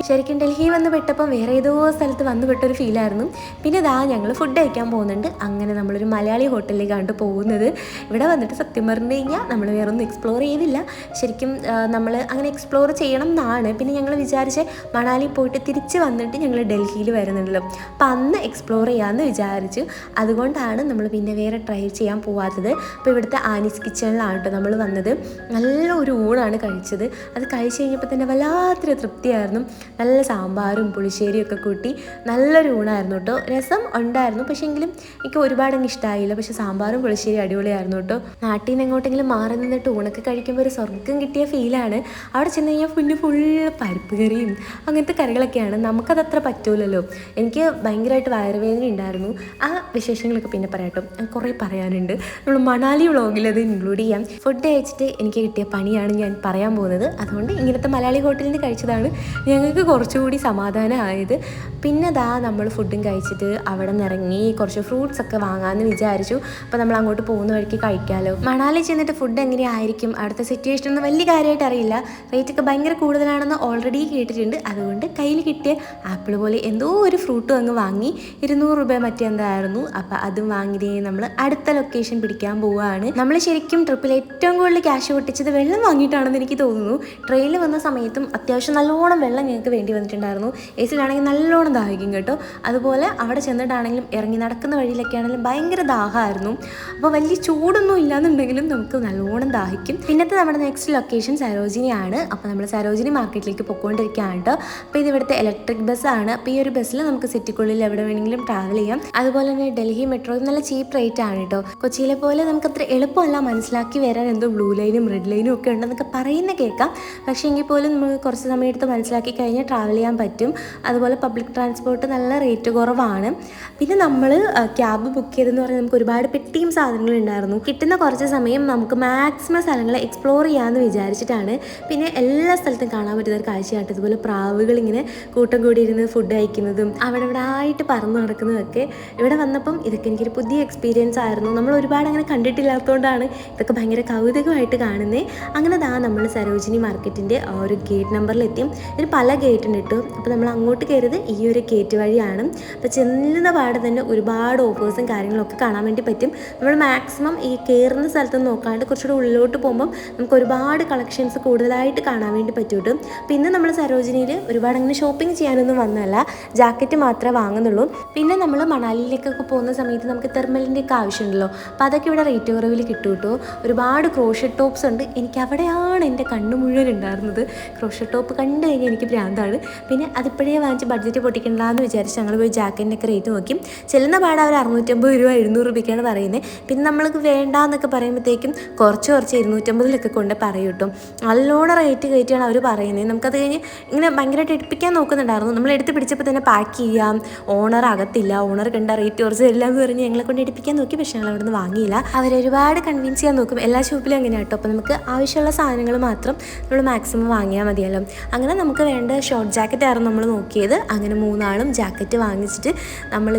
ശരിക്കും ഡൽഹി വന്ന് പെട്ടപ്പോൾ വേറെ ഏതോ സ്ഥലത്ത് വന്ന് പെട്ടൊരു ഫീലായിരുന്നു. പിന്നെ ഞങ്ങൾ ഫുഡ് കഴിക്കാൻ പോകുന്നുണ്ട്. അങ്ങനെ നമ്മളൊരു മലയാളി ഹോട്ടലിലേക്കാണ് പോകുന്നത്. ഇവിടെ വന്നിട്ട് സത്യം പറഞ്ഞു കഴിഞ്ഞാൽ നമ്മൾ വേറെ ഒന്നും എക്സ്പ്ലോർ ചെയ്തില്ല. ശരിക്കും നമ്മൾ അങ്ങനെ എക്സ്പ്ലോർ ചെയ്യണം എന്നാണ്. പിന്നെ ഞങ്ങൾ വിചാരിച്ച് മണാലി പോയിട്ട് തിരിച്ച് വന്നിട്ട് ഞങ്ങൾ ഡൽഹിയിൽ വരുന്നുണ്ടല്ലോ. അപ്പം അന്ന് എക്സ്പ്ലോർ ചെയ്യാമെന്ന് വിചാരിച്ചു. അതുകൊണ്ടാണ് നമ്മൾ പിന്നെ വേറെ ട്രൈ ചെയ്യാൻ പോവാത്തത്. അപ്പോൾ ഇവിടുത്തെ ആനീസ് കിച്ചണിലാണ് കേട്ടോ നമ്മൾ വന്നത്. നല്ല ഒരു ഊണാണ് കഴിച്ചത്. അത് കഴിച്ച് കഴിഞ്ഞപ്പോൾ തന്നെ വല്ലാത്തൊരു തൃപ്തിയായിരുന്നു. നല്ല സാമ്പാറും പുളിശ്ശേരിയും ഒക്കെ കൂട്ടി നല്ലൊരു ഊണായിരുന്നു കേട്ടോ. രസം ഉണ്ടായിരുന്നു, പക്ഷേ എങ്കിലും എനിക്ക് ഒരുപാടങ്ങ് ഇഷ്ടമായില്ല. പക്ഷേ സാമ്പാറും പുളിശ്ശേരി അടിപൊളിയായിരുന്നു കേട്ടോ. നാട്ടിൽ നിന്ന് എങ്ങോട്ടെങ്കിലും മാറി നിന്നിട്ട് ഊണൊക്കെ കഴിക്കുമ്പോൾ ഒരു സ്വർഗ്ഗം കിട്ടിയ ഫീലാണ്. അവിടെ ചെന്ന് കഴിഞ്ഞാൽ ഫുള്ള് പരിപ്പ് കറിയും അങ്ങനത്തെ കറികളൊക്കെയാണ്. നമുക്കതത്ര പറ്റൂലല്ലോ. എനിക്ക് ഭയങ്കരമായിട്ട് വയറുവേദന ഉണ്ടായിരുന്നു. ആ വിശേഷങ്ങളൊക്കെ പിന്നെ പറയാം കേട്ടോ. കുറേ പറയാനുണ്ട്. നമ്മൾ മണാലി വ്ളോഗിൽ അത് ഇൻക്ലൂഡ് ചെയ്യാം. ഫുഡ് കഴിച്ചിട്ട് എനിക്ക് കിട്ടിയ പണിയാണ് ഞാൻ പറയാൻ പോകുന്നത്. അതുകൊണ്ട് ഇങ്ങനത്തെ മലയാളി ഹോട്ടലിൽ നിന്ന് കഴിച്ചതാണ് ഞങ്ങൾക്ക് കുറച്ചുകൂടി സമാധാനമായത്. പിന്നെ നമ്മൾ ഫുഡും കഴിച്ചിട്ട് അവിടെ നിന്ന് ഇറങ്ങി കുറച്ച് ഫ്രൂട്ട്സ് ഒക്കെ വാങ്ങാമെന്ന് വിചാരിച്ചു. അപ്പോൾ നമ്മൾ അങ്ങോട്ട് പോകുന്ന വഴിക്ക് കഴിക്കാമല്ലോ. മണാലി ചെന്നിട്ട് ഫുഡ് എങ്ങനെയായിരിക്കും അവിടുത്തെ സിറ്റുവേഷൻ ഒന്നും വലിയ കാര്യമായിട്ട് അറിയില്ല. റേറ്റൊക്കെ ഭയങ്കര കൂടുതലാണെന്ന് ഓൾറെഡി കേട്ടിട്ടുണ്ട്. അതുകൊണ്ട് കയ്യിൽ കിട്ടിയ ആപ്പിൾ പോലെ എന്തോ ഒരു ഫ്രൂട്ടും അങ്ങ് വാങ്ങി. 200 രൂപ മറ്റെന്തായിരുന്നു. അപ്പോൾ അതും വാങ്ങിയതേ നമ്മൾ അടുത്ത ലൊക്കേഷൻ പിടിക്കാൻ പോവുകയാണ്. നമ്മൾ ശരിക്കും ട്രിപ്പിൽ ഏറ്റവും കൂടുതൽ ക്യാഷ് പൊട്ടിച്ചത് വെള്ളം വാങ്ങിയിട്ടാണെന്ന് എനിക്ക് തോന്നുന്നു. ട്രെയിനിൽ വന്ന സമയത്തും അത്യാവശ്യം നല്ലോണം വെള്ളം ഞങ്ങൾക്ക് വേണ്ടി വന്നിട്ടുണ്ടായിരുന്നു. എസിലാണെങ്കിൽ നല്ലോണം ദാഹിക്കും കേട്ടോ. അതുപോലെ അവിടെ ചെന്നിട്ടാണെങ്കിലും ഇറങ്ങി നടക്കുന്ന വഴിയിലൊക്കെ ആണെങ്കിലും ഭയങ്കര ദാഹമായിരുന്നു. അപ്പോൾ വലിയ ചൂടൊന്നും ഇല്ലാന്നുണ്ടെങ്കിലും നമുക്ക് നല്ലോണം ദാഹിക്കും. പിന്നത്തെ നമ്മുടെ നെക്സ്റ്റ് ലൊക്കേഷൻ സരോജിനിയാണ്. അപ്പോൾ നമ്മൾ സരോജിനി മാർക്കറ്റിലേക്ക് പൊയ്ക്കൊണ്ടിരിക്കുകയാണ് കേട്ടോ. അപ്പോൾ ഇത് ഇവിടുത്തെ ഇലക്ട്രിക് ബസ്സാണ്. അപ്പോൾ ഈ ഒരു ബസ്സിൽ നമുക്ക് സിറ്റിക്കുള്ളിൽ എവിടെ വേണമെങ്കിലും ട്രാവൽ ചെയ്യാം. അതുപോലെ തന്നെ ഡൽഹി മെട്രോ നല്ല ചീപ്പ് റേറ്റ് ആണ് കേട്ടോ. കൊച്ചിയിലെ പോലെ നമുക്ക് അത്ര എളുപ്പമല്ല മനസ്സിലാക്കി വരാൻ. എന്തോ ബ്ലൂ ലൈനും റെഡ് ലൈനും ഒക്കെ ഉണ്ടെന്നൊക്കെ പറയുന്ന കേൾക്കാം. പക്ഷേ എങ്കിൽ പോലും നമുക്ക് കുറച്ച് സമയം എടുത്ത് മനസ്സിലാക്കി കഴിഞ്ഞാൽ ട്രാവൽ ചെയ്യാൻ പറ്റും. അതുപോലെ പബ്ലിക് ട്രാൻസ്പോർട്ട് നല്ല റേറ്റ് കുറവാണ്. പിന്നെ നമ്മൾ ക്യാബ് ബുക്ക് ചെയ്തെന്ന് പറഞ്ഞാൽ നമുക്ക് ഒരുപാട് പെട്ടിയും സാധനങ്ങളുണ്ടായിരുന്നു. കിട്ടുന്ന കുറച്ച് സമയം നമുക്ക് മാക്സിമം സ്ഥലങ്ങൾ എക്സ്പ്ലോർ ചെയ്യാമെന്ന് വിചാരിച്ചിട്ടാണ്. പിന്നെ എല്ലാ സ്ഥലത്തും കാണാൻ പറ്റുന്ന ഒരു കാഴ്ചയായിട്ട് ഇതുപോലെ പ്രാവുകൾ ഇങ്ങനെ കൂട്ടം കൂടി ഇരുന്ന് ഫുഡ് കഴിക്കുന്നതും അവിടെ ഇവിടെ ആയിട്ട് പറന്ന് നടക്കുന്നതൊക്കെ ഇവിടെ വന്നപ്പം ഇതൊക്കെ എനിക്കൊരു പുതിയ എക്സ്പീരിയൻസ് ആയിരുന്നു. നമ്മൾ ഒരുപാട് അങ്ങനെ കണ്ടിട്ടില്ലാത്തതുകൊണ്ടാണ് ഇതൊക്കെ ഭയങ്കര കൗതുകമായിട്ട് കാണുന്നത്. അങ്ങനെ നമ്മൾ സരോജിനി മാർക്കറ്റിൻ്റെ ഒരു ഗേറ്റ് നമ്പറിലെത്തിയും. ഇതിന് പല ഗേറ്റ് ഉണ്ട് കേട്ടോ. അപ്പോൾ നമ്മൾ അങ്ങോട്ട് കയറിയത് ഈ ഒരു ഗേറ്റ് വഴിയാണ്. അപ്പോൾ ചെല്ലുന്ന പാടെ തന്നെ ഒരുപാട് ഓഫേഴ്സും കാര്യങ്ങളൊക്കെ കാണാൻ വേണ്ടി പറ്റും. നമ്മൾ മാക്സിമം ഈ കയറുന്ന സ്ഥലത്ത് നോക്കാണ്ട് കുറച്ചുകൂടെ ഉള്ളിലോട്ട് പോകുമ്പം നമുക്ക് ഒരുപാട് കളക്ഷൻസ് കൂടുതലായിട്ട് കാണാൻ വേണ്ടി പറ്റും കേട്ടോ. പിന്നെ നമ്മൾ സരോജിനിയിൽ ഒരുപാട് അങ്ങനെ ഷോപ്പിംഗ് ചെയ്യാനൊന്നും വന്നല്ല, ജാക്കറ്റ് മാത്രമേ വാങ്ങുന്നുള്ളൂ. പിന്നെ നമ്മൾ മണാലിയിലേക്കൊക്കെ പോകുന്ന സമയത്ത് നമുക്ക് തെർമലിൻ്റെ ഒക്കെ ആവശ്യമുണ്ടല്ലോ. അപ്പോൾ അതൊക്കെ ഇവിടെ റേറ്റ് കുറവിൽ കിട്ടും കേട്ടോ. ഒരുപാട് ക്രോഷറ്റ് ടോപ്സ് ഉണ്ട്. എനിക്ക് അവിടെയാണ് എൻ്റെ കണ്ണ് മുഴുവൻ ഉണ്ടായിരുന്നത്. ക്രോഷറ്റ് ടോപ്പ് കണ്ടു കഴിഞ്ഞാൽ എനിക്ക് ഭ്രാന്താണ്. പിന്നെ അതിപ്പോഴേ വാങ്ങിച്ച് ബഡ്ജറ്റ് പൊട്ടിക്കണ്ടെന്ന് വിചാരിച്ച് ഞങ്ങൾ പോയി ജാക്കറ്റിൻ്റെയൊക്കെ റേറ്റ് നോക്കി. ചെല്ലുന്ന പാട് അവർ 650 രൂപ 700 രൂപയ്ക്കാണ് പറയുന്നത്. പിന്നെ നമ്മൾക്ക് വേണ്ടാന്നൊക്കെ പറയുമ്പോഴത്തേക്കും കുറച്ച് 250 കൊണ്ട് പറയും കേട്ടോ. നല്ലോണം റേറ്റ് കയറ്റിയാണ് അവർ പറയുന്നത്. നമുക്കത് കഴിഞ്ഞ് ഇങ്ങനെ ഭയങ്കരമായിട്ട് എടുപ്പിക്കാൻ നോക്കുന്നുണ്ടായിരുന്നു. നമ്മൾ എടുത്ത് പിടിച്ചപ്പോൾ തന്നെ പാക്ക് ചെയ്യാം, ഓണർ അകത്തില്ല, ഓണർ കണ്ട റേറ്റ് കുറച്ച് എല്ലാം എന്ന് പറഞ്ഞ് ഞങ്ങളെ കൊണ്ട് എടുപ്പിക്കാൻ നോക്കി. പക്ഷേ ഞങ്ങൾ അവിടെ നിന്ന് വാങ്ങിയില്ല. അവരൊരുപാട് കൺവിൻസ് ചെയ്യാൻ നോക്കും. എല്ലാ ഷോപ്പിലും അങ്ങനെയാണ് കേട്ടോ. അപ്പോൾ നമുക്ക് ആവശ്യമുള്ള സാധനങ്ങൾ മാത്രം നമ്മൾ മാക്സിമം വാങ്ങിയാൽ മതിയല്ലോ. അങ്ങനെ നമുക്ക് വേണ്ട ഷോർട്ട് ജാക്കറ്റ് ആയിരുന്നു നമ്മൾ നോക്കിയത്. അങ്ങനെ 3 ആളും ജാക്കറ്റ് വാങ്ങിച്ചിട്ട് നമ്മൾ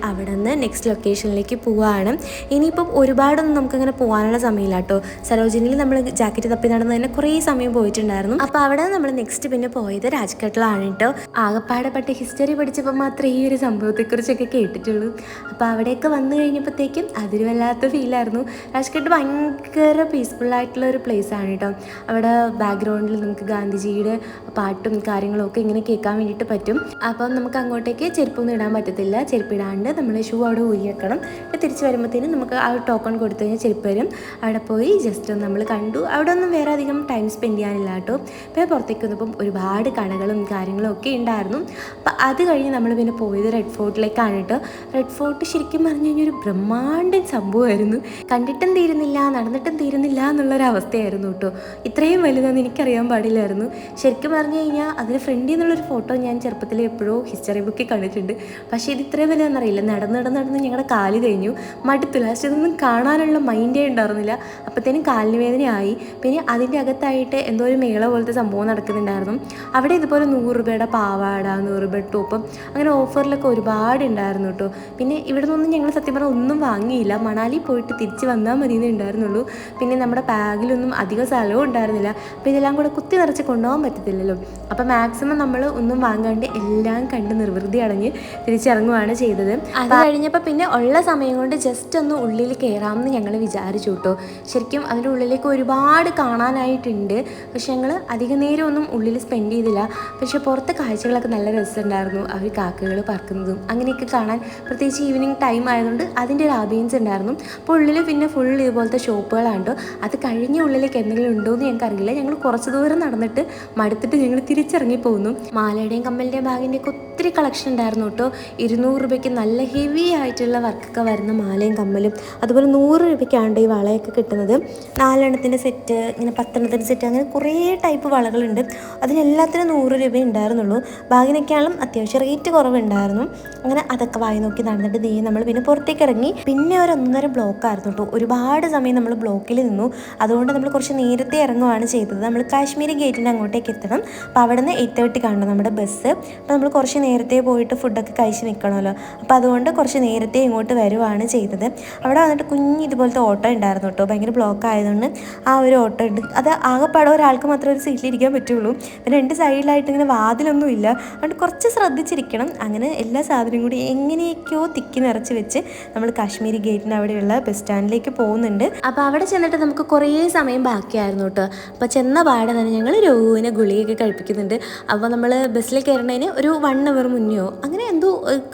അവിടെ നിന്ന് നെക്സ്റ്റ് ലൊക്കേഷനിലേക്ക് പോവുകയാണ്. ഇനിയിപ്പം ഒരുപാടൊന്നും നമുക്കങ്ങനെ പോകാനുള്ള സമയമില്ല കേട്ടോ. സരോജിനിയിൽ നമ്മൾ ജാക്കറ്റ് തപ്പി നടന്ന് തന്നെ കുറേ സമയം പോയിട്ടുണ്ടായിരുന്നു. അപ്പോൾ അവിടെ നമ്മൾ നെക്സ്റ്റ് പിന്നെ പോയത് രാജ്ഘട്ടിലാണ് കേട്ടോ. ആകപ്പാടെപ്പെട്ട ഹിസ്റ്ററി പഠിച്ചപ്പോൾ മാത്രമേ ഈ ഒരു സംഭവത്തെക്കുറിച്ചൊക്കെ കേട്ടിട്ടുള്ളൂ. അപ്പോൾ അവിടെയൊക്കെ വന്നു കഴിഞ്ഞപ്പോഴത്തേക്കും അതൊരു വല്ലാത്ത ഫീലായിരുന്നു. രാജ്ഘട്ട് ഭയങ്കര പീസ്ഫുള്ളായിട്ടുള്ള ഒരു പ്ലേസാണ് കേട്ടോ. അവിടെ ബാക്ക്ഗ്രൗണ്ടിൽ നമുക്ക് ഗാന്ധിജിയുടെ പാട്ടും കാര്യങ്ങളും ഒക്കെ ഇങ്ങനെ കേൾക്കാൻ വേണ്ടിയിട്ട് പറ്റും. അപ്പം നമുക്ക് അങ്ങോട്ടേക്ക് ചെരുപ്പൊന്നും ഇടാൻ പറ്റത്തില്ല. ചെരുപ്പിടാണ്ട് നമ്മൾ ഷൂ അവിടെ ഊരി വെക്കണം. തിരിച്ച് വരുമ്പോഴത്തേനും നമുക്ക് ആ ടോക്കൺ കൊടുത്തു കഴിഞ്ഞാൽ ചെരുപ്പ് വരും. അവിടെ പോയി ജസ്റ്റ് നമ്മൾ കണ്ടു. അവിടെ ഒന്നും വേറെ അധികം ടൈം സ്പെൻഡ് ചെയ്യാനില്ല കേട്ടോ. ഇപ്പോൾ പുറത്തേക്ക് വന്നപ്പം ഒരുപാട് കടകളും കാര്യങ്ങളും ഒക്കെ ഉണ്ടായിരുന്നു. അപ്പം അത് കഴിഞ്ഞ് നമ്മൾ പിന്നെ പോയത് റെഡ് ഫോർട്ടിലേക്കാണ് കേട്ടോ. റെഡ് ഫോർട്ട് ശരിക്കും പറഞ്ഞു കഴിഞ്ഞാൽ ഒരു ബ്രഹ്മാണ്ഡൻ സംഭവമായിരുന്നു. കണ്ടിട്ടും തീരുന്നില്ല, നടന്നിട്ടും തീരുന്നില്ല എന്നുള്ളൊരവസ്ഥയായിരുന്നു കേട്ടോ. ഇത്രയും വലുതാണെന്ന് എനിക്കറിയാൻ പാടില്ലായിരുന്നു. ശരിക്കും പറഞ്ഞു കഴിഞ്ഞാൽ അതിന് ഫ്രണ്ടിൽ നിന്നുള്ളൊരു ഫോട്ടോ ഞാൻ ചെറുപ്പത്തിൽ എപ്പോഴോ ഹിസ്റ്ററി ബുക്കിൽ കണ്ടിട്ടുണ്ട്. പക്ഷേ ഇത് ഇത്രയും വലുതെന്നറിയില്ല. നടന്ന് ഞങ്ങളുടെ കാല് കഴിഞ്ഞു, മടുത്തു. ലാസ്റ്റ് ഇതൊന്നും കാണാനുള്ള മൈൻഡേ ഉണ്ടായിരുന്നില്ല. അപ്പോഴത്തേനും കാലിന് വേദനയായി. പിന്നെ അതിൻ്റെ അകത്തായിട്ട് എന്തോ ഒരു മേള പോലത്തെ സംഭവം നടക്കുന്നുണ്ടായിരുന്നു. അവിടെ ഇതുപോലെ 100 രൂപയുടെ പാവാട, 100 രൂപയുടെ ടോപ്പും അങ്ങനെ ഓഫറിലൊക്കെ ഒരുപാട് ഉണ്ടായിരുന്നു കേട്ടോ. പിന്നെ ഇവിടെ നിന്നൊന്നും ഞങ്ങൾ സത്യം പറഞ്ഞാൽ ഒന്നും വാങ്ങിയില്ല. മണാലി പോയിട്ട് തിരിച്ച് വന്നാൽ മതിയെന്നേ ഉണ്ടായിരുന്നുള്ളൂ. പിന്നെ നമ്മുടെ ബാഗിലൊന്നും അധികം സ്ഥലവും ഉണ്ടായിരുന്നില്ല. അപ്പോൾ ഇതെല്ലാം കൂടെ കുത്തി നിറച്ച് കൊണ്ടുപോകാൻ പറ്റത്തില്ലല്ലോ. അപ്പോൾ മാക്സിമം നമ്മൾ ഒന്നും വാങ്ങാണ്ട് എല്ലാം കണ്ട് നിർവൃതി അടഞ്ഞ് തിരിച്ചിറങ്ങുകയാണ് ചെയ്തത്. അത് കഴിഞ്ഞപ്പോൾ പിന്നെ ഉള്ള സമയം കൊണ്ട് ജസ്റ്റ് ഒന്ന് ഉള്ളിൽ കയറാമെന്ന് ഞങ്ങൾ വിചാരിച്ചു കേട്ടോ. ശരിക്കും അതിൻ്റെ ഉള്ളിലേക്ക് ഒരുപാട് കാണാനായിട്ടുണ്ട്. പക്ഷെ ഞങ്ങൾ അധിക നേരം ഒന്നും ഉള്ളിൽ സ്പെൻഡ് ചെയ്തില്ല. പക്ഷെ പുറത്തെ കാഴ്ചകളൊക്കെ നല്ല രസമുണ്ടായിരുന്നു. അവർ കാക്കകൾ പറക്കുന്നതും അങ്ങനെയൊക്കെ കാണാൻ, പ്രത്യേകിച്ച് ഈവനിങ് ടൈം ആയതുകൊണ്ട് അതിൻ്റെ ഒരു ആംബിയൻസ് ഉണ്ടായിരുന്നു. അപ്പോൾ ഉള്ളിൽ പിന്നെ ഫുൾ ഇതുപോലത്തെ ഷോപ്പുകളാണ് കേട്ടോ. അത് കഴിഞ്ഞ ഉള്ളിലേക്ക് എന്തെങ്കിലും ഉണ്ടോ എന്ന് ഞങ്ങൾക്ക് അറിയില്ല. ഞങ്ങൾ കുറച്ച് ദൂരം നടന്നിട്ട് മടുത്തിട്ട് ഞങ്ങൾ തിരിച്ചിറങ്ങി പോകുന്നു. മാലയുടെയും കമ്മലിൻ്റെയും ബാഗിൻ്റെയൊക്കെ ഒത്തിരി കളക്ഷൻ ഉണ്ടായിരുന്നു കേട്ടോ. 200 രൂപയ്ക്ക് നല്ല ഹെവി ആയിട്ടുള്ള വർക്കൊക്കെ വരുന്ന മാലയും കമ്മലും, അതുപോലെ 100 രൂപയ്ക്കാണ് ഈ വളയൊക്കെ കിട്ടുന്നത്. 4 എണ്ണത്തിൻ്റെ സെറ്റ്, ഇങ്ങനെ 10 എണ്ണത്തിൻ്റെ സെറ്റ്, അങ്ങനെ കുറേ ടൈപ്പ് വളകളുണ്ട്. അതിനെല്ലാത്തിനും 100 രൂപ ഉണ്ടായിരുന്നുള്ളൂ. ബാഗിനൊക്കെയാണെങ്കിലും അത്യാവശ്യം റേറ്റ് കുറവുണ്ടായിരുന്നു. അങ്ങനെ അതൊക്കെ വായി നോക്കി നടന്നിട്ട് നമ്മൾ പിന്നെ പുറത്തേക്ക് ഇറങ്ങി. പിന്നെ ഒരു 1.5 ബ്ലോക്കായിരുന്നു കേട്ടോ. ഒരുപാട് സമയം നമ്മൾ ബ്ലോക്കിൽ നിന്നു. അതുകൊണ്ട് നമ്മൾ കുറച്ച് നേരത്തെ ഇറങ്ങുകയാണ് ചെയ്തത്. നമ്മൾ കാശ്മീരി ഗേറ്റിൻ്റെ അങ്ങോട്ടേക്ക് എത്തണം. അപ്പോൾ അവിടെ നിന്ന് 8:30 കാണണം നമ്മുടെ ബസ്. അപ്പോൾ നമ്മൾ കുറച്ച് നേരത്തെ പോയിട്ട് ഫുഡൊക്കെ കഴിച്ച് നിൽക്കണമല്ലോ. അപ്പോൾ അതുകൊണ്ട് കുറച്ച് നേരത്തെ ഇങ്ങോട്ട് വരുവാണ് ചെയ്തത്. അവിടെ വന്നിട്ട് ഇതുപോലത്തെ ഓട്ടോ ഉണ്ടായിരുന്നു കേട്ടോ. ഭയങ്കര ബ്ലോക്ക് ആയതുകൊണ്ട് ആ ഒരു ഓട്ടോ ഉണ്ട്. അത് ആകെപ്പാടെ ഒരാൾക്ക് മാത്രമേ ഒരു സീറ്റിലിരിക്കാൻ പറ്റുള്ളൂ. പിന്നെ 2 സൈഡിലായിട്ട് ഇങ്ങനെ വാതിലൊന്നും ഇല്ല. അതുകൊണ്ട് കുറച്ച് ശ്രദ്ധിച്ചിരിക്കണം. അങ്ങനെ എല്ലാ സാധനവും കൂടി എങ്ങനെയൊക്കെയോ തിക്കി നിറച്ച് വെച്ച് നമ്മൾ കാശ്മീരി ഗേറ്റിൻ്റെ അവിടെയുള്ള ബസ് സ്റ്റാൻഡിലേക്ക് പോകുന്നുണ്ട്. അപ്പോൾ അവിടെ ചെന്നിട്ട് നമുക്ക് കുറേ സമയം ബാക്കിയായിരുന്നു കേട്ടോ. അപ്പോൾ ചെന്ന പാടെ തന്നെ ഞങ്ങൾ രോഗുവിനെ ഗുളികയൊക്കെ കഴിപ്പിക്കുന്നുണ്ട്. അപ്പോൾ നമ്മൾ ബസ്സിൽ കയറുന്നതിന് ഒരു 1 അവർ മുന്നെയോ അങ്ങനെ എന്തോ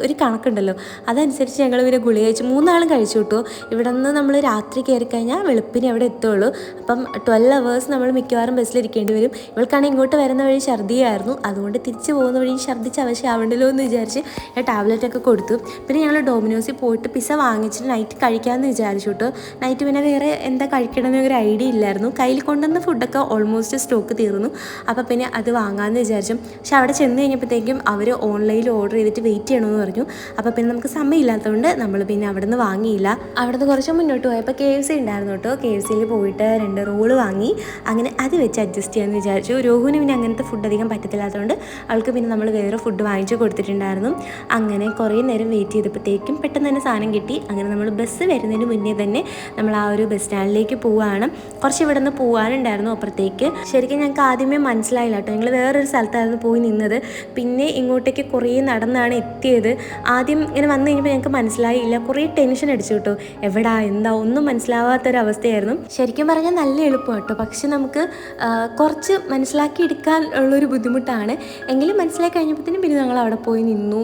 ഒരു കണക്കുണ്ടല്ലോ, അതനുസരിച്ച് ഞങ്ങൾ ഇവരെ ഗുളിക കഴിച്ചു. 3 ആളും കഴിച്ചു കിട്ടുമോ. ഇവിടെ നിന്ന് നമ്മൾ രാത്രി കയറിക്കഴിഞ്ഞാൽ വെളുപ്പിനെ അവിടെ എത്തുള്ളൂ. അപ്പം 12 അവേഴ്സ് നമ്മൾ മിക്കവാറും ബസ്സിലിരിക്കേണ്ടി വരും. ഇവൾക്കാണെങ്കിൽ ഇങ്ങോട്ട് വരുന്ന വഴി ഛർദിയായിരുന്നു. അതുകൊണ്ട് തിരിച്ച് പോകുന്ന വഴി ഛർദിച്ച് ആവശ്യമാവണ്ടല്ലോ എന്ന് വിചാരിച്ച് ഞാൻ ടാബ്ലറ്റൊക്കെ കൊടുത്തു. പിന്നെ ഞങ്ങൾ ഡോമിനോസിൽ പോയിട്ട് പിസ്സ വാങ്ങിച്ചിട്ട് നൈറ്റ് കഴിക്കാമെന്ന് വിചാരിച്ചു കേട്ടോ. നൈറ്റ് പിന്നെ വേറെ എന്താ കഴിക്കണമെന്ന് ഒരു ഐഡിയ ഇല്ലായിരുന്നു. കയ്യിൽ കൊണ്ടുവന്ന ഫുഡൊക്കെ ഓൾമോസ്റ്റ് സ്റ്റോക്ക് തീർന്നു. അപ്പോൾ പിന്നെ അത് വാങ്ങാമെന്ന് വിചാരിച്ചു. പക്ഷെ അവിടെ ചെന്ന് കഴിഞ്ഞപ്പോഴത്തേക്കും അവർ ഓൺലൈനിൽ ഓർഡർ ചെയ്തിട്ട് വെയിറ്റ് ചെയ്യണമെന്ന് പറഞ്ഞു. അപ്പോൾ പിന്നെ നമുക്ക് സമയമില്ലാത്തതുകൊണ്ട് നമ്മൾ പിന്നെ അവിടെ നിന്ന് വാങ്ങിയില്ല. അവിടെ നിന്ന് കുറച്ച് മുന്നോട്ട് പോയപ്പോൾ KFC ഉണ്ടായിരുന്നു കേട്ടോ. KFCയിൽ പോയിട്ട് 2 റോള് വാങ്ങി. അങ്ങനെ അത് വെച്ച് അഡ്ജസ്റ്റ് ചെയ്യാമെന്ന് വിചാരിച്ചു. രോഹിന് പിന്നെ അങ്ങനത്തെ ഫുഡ് അധികം പറ്റത്തില്ലാത്തതുകൊണ്ട് അവൾക്ക് പിന്നെ നമ്മൾ വേറെ ഫുഡ് വാങ്ങിച്ച് കൊടുത്തിട്ടുണ്ടായിരുന്നു. അങ്ങനെ കുറേ നേരം വെയിറ്റ് ചെയ്തപ്പോഴത്തേക്കും പെട്ടെന്ന് തന്നെ സാധനം കിട്ടി. അങ്ങനെ നമ്മൾ ബസ് വരുന്നതിന് മുന്നേ തന്നെ നമ്മൾ ആ ഒരു ബസ് സ്റ്റാൻഡിലേക്ക് പോവുകയാണ്. കുറച്ച് ഇവിടെ നിന്ന് പോകാനുണ്ടായിരുന്നു അപ്പുറത്തേക്ക്. ശരിക്കും ഞങ്ങൾക്ക് ആദ്യമേ മനസ്സിലായില്ല കേട്ടോ. ഞങ്ങൾ വേറൊരു സ്ഥലത്തായിരുന്നു പോയി നിന്നത്. പിന്നെ ഇങ്ങോട്ടേക്ക് കുറേ നടന്നാണ് എത്തിയത്. ആദ്യം ഇങ്ങനെ വന്നു കഴിഞ്ഞപ്പോൾ ഞങ്ങൾക്ക് മനസ്സിലായില്ല. കുറേ ടെൻഷൻ അടിച്ചു കേട്ടോ. എവിടാ എന്താ ഒന്നും മനസ്സിലാവാത്തൊരവസ്ഥയായിരുന്നു. ശരിക്കും പറഞ്ഞാൽ നല്ല എളുപ്പം കേട്ടോ. പക്ഷെ നമുക്ക് കുറച്ച് മനസ്സിലാക്കി എടുക്കാൻ ഉള്ളൊരു ബുദ്ധിമുട്ടാണ്. എങ്കിലും മനസ്സിലാക്കി കഴിഞ്ഞപ്പോഴത്തേനും പിന്നെ ഞങ്ങൾ അവിടെ പോയി നിന്നു.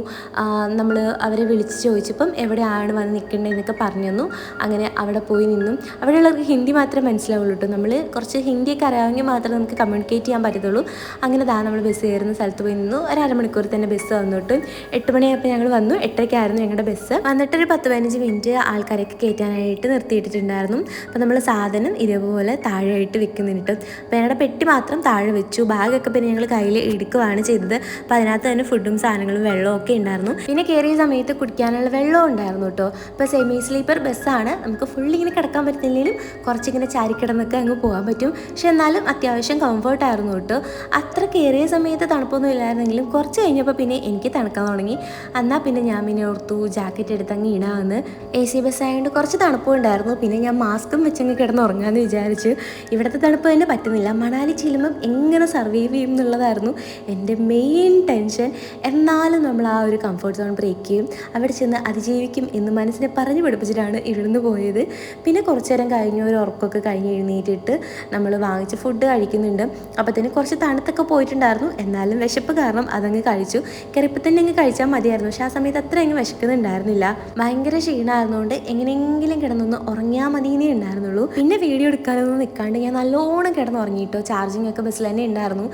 നമ്മൾ അവരെ വിളിച്ച് ചോദിച്ചപ്പം എവിടെയാണ് വന്ന് നിൽക്കേണ്ടതെന്നൊക്കെ പറഞ്ഞു തന്നു. അങ്ങനെ അവിടെ പോയി നിന്നു. അവിടെയുള്ളവർക്ക് ഹിന്ദി മാത്രമേ മനസ്സിലാവുള്ളൂ കേട്ടോ. നമ്മൾ കുറച്ച് ഹിന്ദിയൊക്കെ അറിയാമെങ്കിൽ മാത്രമേ നമുക്ക് കമ്മ്യൂണിക്കേറ്റ് ചെയ്യാൻ പറ്റത്തുള്ളൂ. അങ്ങനെ നമ്മൾ ബസ് കയറുന്ന സ്ഥലത്ത് പോയി നിന്നു. ഒരു അരമണിക്കൂർ തന്നെ ബസ് വന്നിട്ട് 8 മണിയായപ്പോൾ ഞങ്ങൾ വന്നു. 8:30 ഞങ്ങളുടെ ബസ് വന്നിട്ടൊരു 10-15 മിനിറ്റ് ആൾക്കാരൊക്കെ കയറ്റാനായിട്ട് നിർത്തിയിട്ടിട്ടുണ്ടായിരുന്നു. അപ്പോൾ നമ്മൾ സാധനം ഇതേപോലെ താഴെയായിട്ട് വെക്കുന്നുണ്ട്. അപ്പോൾ ഞങ്ങളുടെ പെട്ടി മാത്രം താഴെ വെച്ചു. ബാഗൊക്കെ പിന്നെ ഞങ്ങൾ കയ്യിൽ എടുക്കുകയാണ് ചെയ്തത്. അപ്പോൾ അതിനകത്ത് തന്നെ ഫുഡും സാധനങ്ങളും വെള്ളവും ഒക്കെ ഉണ്ടായിരുന്നു. പിന്നെ കയറിയ സമയത്ത് കുടിക്കാനുള്ള വെള്ളവും ഉണ്ടായിരുന്നു കേട്ടോ. ഇപ്പോൾ സെമി സ്ലീപ്പർ ബസ്സാണ്. നമുക്ക് ഫുള്ളി ഇങ്ങനെ കിടക്കാൻ പറ്റുന്നില്ലെങ്കിലും കുറച്ചിങ്ങനെ ചാരിക്കിടന്നൊക്കെ അങ്ങ് പോകാൻ പറ്റും. പക്ഷെ എന്നാലും അത്യാവശ്യം കംഫർട്ടായിരുന്നു കേട്ടോ. അത്ര കയറിയ സമയത്ത് തണുപ്പൊന്നും ഇല്ലായിരുന്നെങ്കിലും കുറച്ച് കഴിഞ്ഞപ്പോൾ പിന്നെ എനിക്ക് തണുക്കാൻ തുടങ്ങി. എന്നാൽ പിന്നെ ഞാൻ പിന്നെ ഓർത്തു ജാക്കറ്റ് എടുത്ത് അങ്ങ് ഇടാമെന്ന്. AC ബസ്സായതുകൊണ്ട് കുറച്ച് തണുപ്പും ഉണ്ടായിരുന്നു. പിന്നെ ഞാൻ മാസ്കും വെച്ചങ്ങ് കിടന്ന് ഉറങ്ങാമെന്ന് വിചാരിച്ചു. ഇവിടുത്തെ തണുപ്പ് തന്നെ പറ്റുന്നില്ല. മണാലി ചെല്ലുമ്പം എങ്ങനെ സർവൈവ് ചെയ്യും എന്നുള്ളതായിരുന്നു എൻ്റെ മെയിൻ ടെൻഷൻ. എന്നാലും നമ്മൾ ആ ഒരു കംഫർട്ട് സോൺ ബ്രേക്ക് ചെയ്യും, അവിടെ ചെന്ന് അതിജീവിക്കും എന്ന് മനസ്സിനെ പറഞ്ഞു പഠിപ്പിച്ചിട്ടാണ് ഇവിടുന്ന് പോയത്. പിന്നെ കുറച്ച് നേരം കഴിഞ്ഞ് ഒരു ഉറക്കമൊക്കെ കഴിഞ്ഞ് എഴുന്നേറ്റിട്ട് നമ്മൾ വാങ്ങിച്ച് ഫുഡ് കഴിക്കുന്നുണ്ട്. അപ്പോൾ തന്നെ കുറച്ച് തണുത്തൊക്കെ പോയിട്ടുണ്ടായിരുന്നു. എന്നാലും വിശപ്പ് കാരണം അതങ്ങ് കഴിച്ചു. കയറിയപ്പോൾ തന്നെ അങ്ങ് കഴിച്ചാൽ മതിയായിരുന്നു. പക്ഷേ ആ സമയത്ത് അത്ര അങ്ങ് വിശക്കുന്നുണ്ടായിരുന്നില്ല. ഭയങ്കര ക്ഷീണമായിരുന്നുകൊണ്ട് എങ്ങനെയെങ്കിലും കിടന്നൊന്ന് ഉറങ്ങിയാൽ മതിയെന്നേ ഉണ്ടായിരുന്നുള്ളൂ. പിന്നെ വീഡിയോ എടുക്കാനൊന്നും നിൽക്കാണ്ട് ഞാൻ നല്ലോണം കിടന്ന് ഉറങ്ങിയിട്ടോ. ചാർജിങ് ഒക്കെ ബസ്സിൽ തന്നെ ഉണ്ടായിരുന്നു.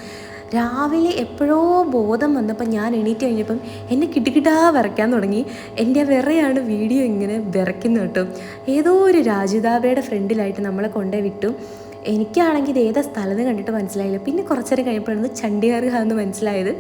രാവിലെ എപ്പോഴോ ബോധം വന്നപ്പോൾ ഞാൻ എണീറ്റ് കഴിഞ്ഞപ്പം എന്നെ കിടുകിടാ വിറയ്ക്കാൻ തുടങ്ങി. എൻ്റെ വിറയാണ് വീഡിയോ ഇങ്ങനെ വിറയ്ക്കുന്നു കേട്ടോ. ഏതോ ഒരു രാജുദാബയുടെ ഫ്രണ്ടിലായിട്ട് നമ്മളെ കൊണ്ടേ വിട്ടു. എനിക്കാണെങ്കിൽ ഇത് ഏതാ സ്ഥലത്ത് കണ്ടിട്ട് മനസ്സിലായില്ല. പിന്നെ കുറച്ച് നേരം കഴിഞ്ഞപ്പോഴാണ് ചണ്ഡീഗഡ് എന്ന് മനസ്സിലായത്.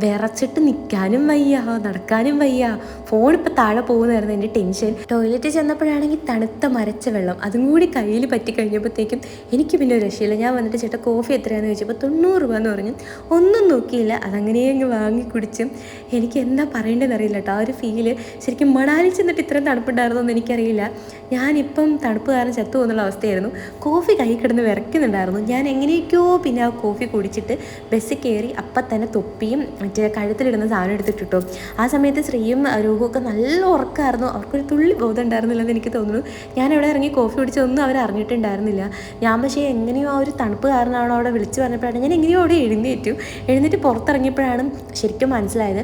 വിറച്ചിട്ട് നിൽക്കാനും വയ്യ, നടക്കാനും വയ്യ. ഫോണിപ്പോൾ താഴെ പോകുന്നതായിരുന്നു എൻ്റെ ടെൻഷൻ. ടോയ്ലറ്റിൽ ചെന്നപ്പോഴാണെങ്കിൽ തണുത്ത മരച്ച വെള്ളം അതും കൂടി കയ്യിൽ പറ്റിക്കഴിഞ്ഞപ്പോഴത്തേക്കും എനിക്ക് പിന്നെ ഒരു രക്ഷയില്ല. ഞാൻ വന്നിട്ട് ചേട്ടാ കോഫി എത്രയാണെന്ന് ചോദിച്ചപ്പോൾ 90 രൂപ എന്ന് പറഞ്ഞു. ഒന്നും നോക്കിയില്ല, അതങ്ങനെ അങ്ങ് വാങ്ങി കുടിച്ചും. എനിക്ക് എന്താ പറയേണ്ടതെന്ന് അറിയില്ല കേട്ടോ. ആ ഒരു ഫീല് ശരിക്കും മണാലി ചെന്നിട്ട് ഇത്രയും തണുപ്പുണ്ടായിരുന്നോന്ന് എനിക്കറിയില്ല. ഞാനിപ്പം തണുപ്പ് കാരണം ചത്തു പോകുന്നുള്ള അവസ്ഥയായിരുന്നു. കോഫി കൈ കിടന്ന് വിറയ്ക്കുന്നുണ്ടായിരുന്നു. ഞാൻ എങ്ങനെയൊക്കെയോ പിന്നെ ആ കോഫി കുടിച്ചിട്ട് ബസ്സിൽ കയറി അപ്പം തന്നെ തൊപ്പിയും മറ്റേ കഴുത്തിലിടുന്ന സാധനം എടുത്തിട്ടോ. ആ സമയത്ത് ശ്രീയും രൂപമൊക്കെ നല്ല ഉറക്കമായിരുന്നു. അവർക്കൊരു തുള്ളി ബോധം ഉണ്ടായിരുന്നില്ലെന്ന് എനിക്ക് തോന്നുന്നു. ഞാനവിടെ ഇറങ്ങി കോഫി കുടിച്ചൊന്നും അവർ അറിഞ്ഞിട്ടുണ്ടായിരുന്നില്ല. ഞാൻ പക്ഷേ എങ്ങനെയോ ആ ഒരു തണുപ്പ് കാരണമാണോ അവിടെ വിളിച്ച് പറഞ്ഞപ്പോഴാണ് ഞാൻ എങ്ങനെയോ അവിടെ എഴുന്നേറ്റ് പുറത്തിറങ്ങിയപ്പോഴാണ് ശരിക്കും മനസ്സിലായത്.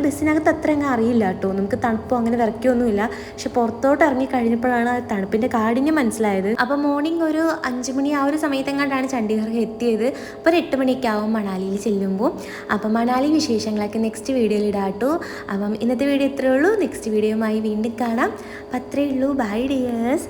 ബസ്സിനകത്ത് അത്ര അങ്ങ് അറിയില്ല കേട്ടോ. നമുക്ക് തണുപ്പോ അങ്ങനെ വിറയ്ക്കൊന്നുമില്ല. പക്ഷെ പുറത്തോട്ട് ഇറങ്ങി കഴിഞ്ഞപ്പോഴാണ് ആ തണുപ്പിൻ്റെ കാഠിന്യം മനസ്സിലായത്. അപ്പോൾ മോർണിംഗ് ഒരു 5 മണി ആ ഒരു സമയത്തെങ്ങാണ്ടാണ് ചണ്ഡീഗഡ് എത്തിയത്. അപ്പോൾ ഒരു 8 മണിയൊക്കെ ആവും മണാലിയിൽ ചെല്ലുമ്പോൾ. അപ്പോൾ മണാലി വിശേഷങ്ങളൊക്കെ നെക്സ്റ്റ് വീഡിയോയിൽ ഇടാം കേട്ടോ. അപ്പം ഇന്നത്തെ വീഡിയോ ഇത്രയേ ഉള്ളൂ. നെക്സ്റ്റ് വീഡിയോയുമായി വീണ്ടും കാണാം. അപ്പം അത്രയേ ഉള്ളൂ. Bye dears.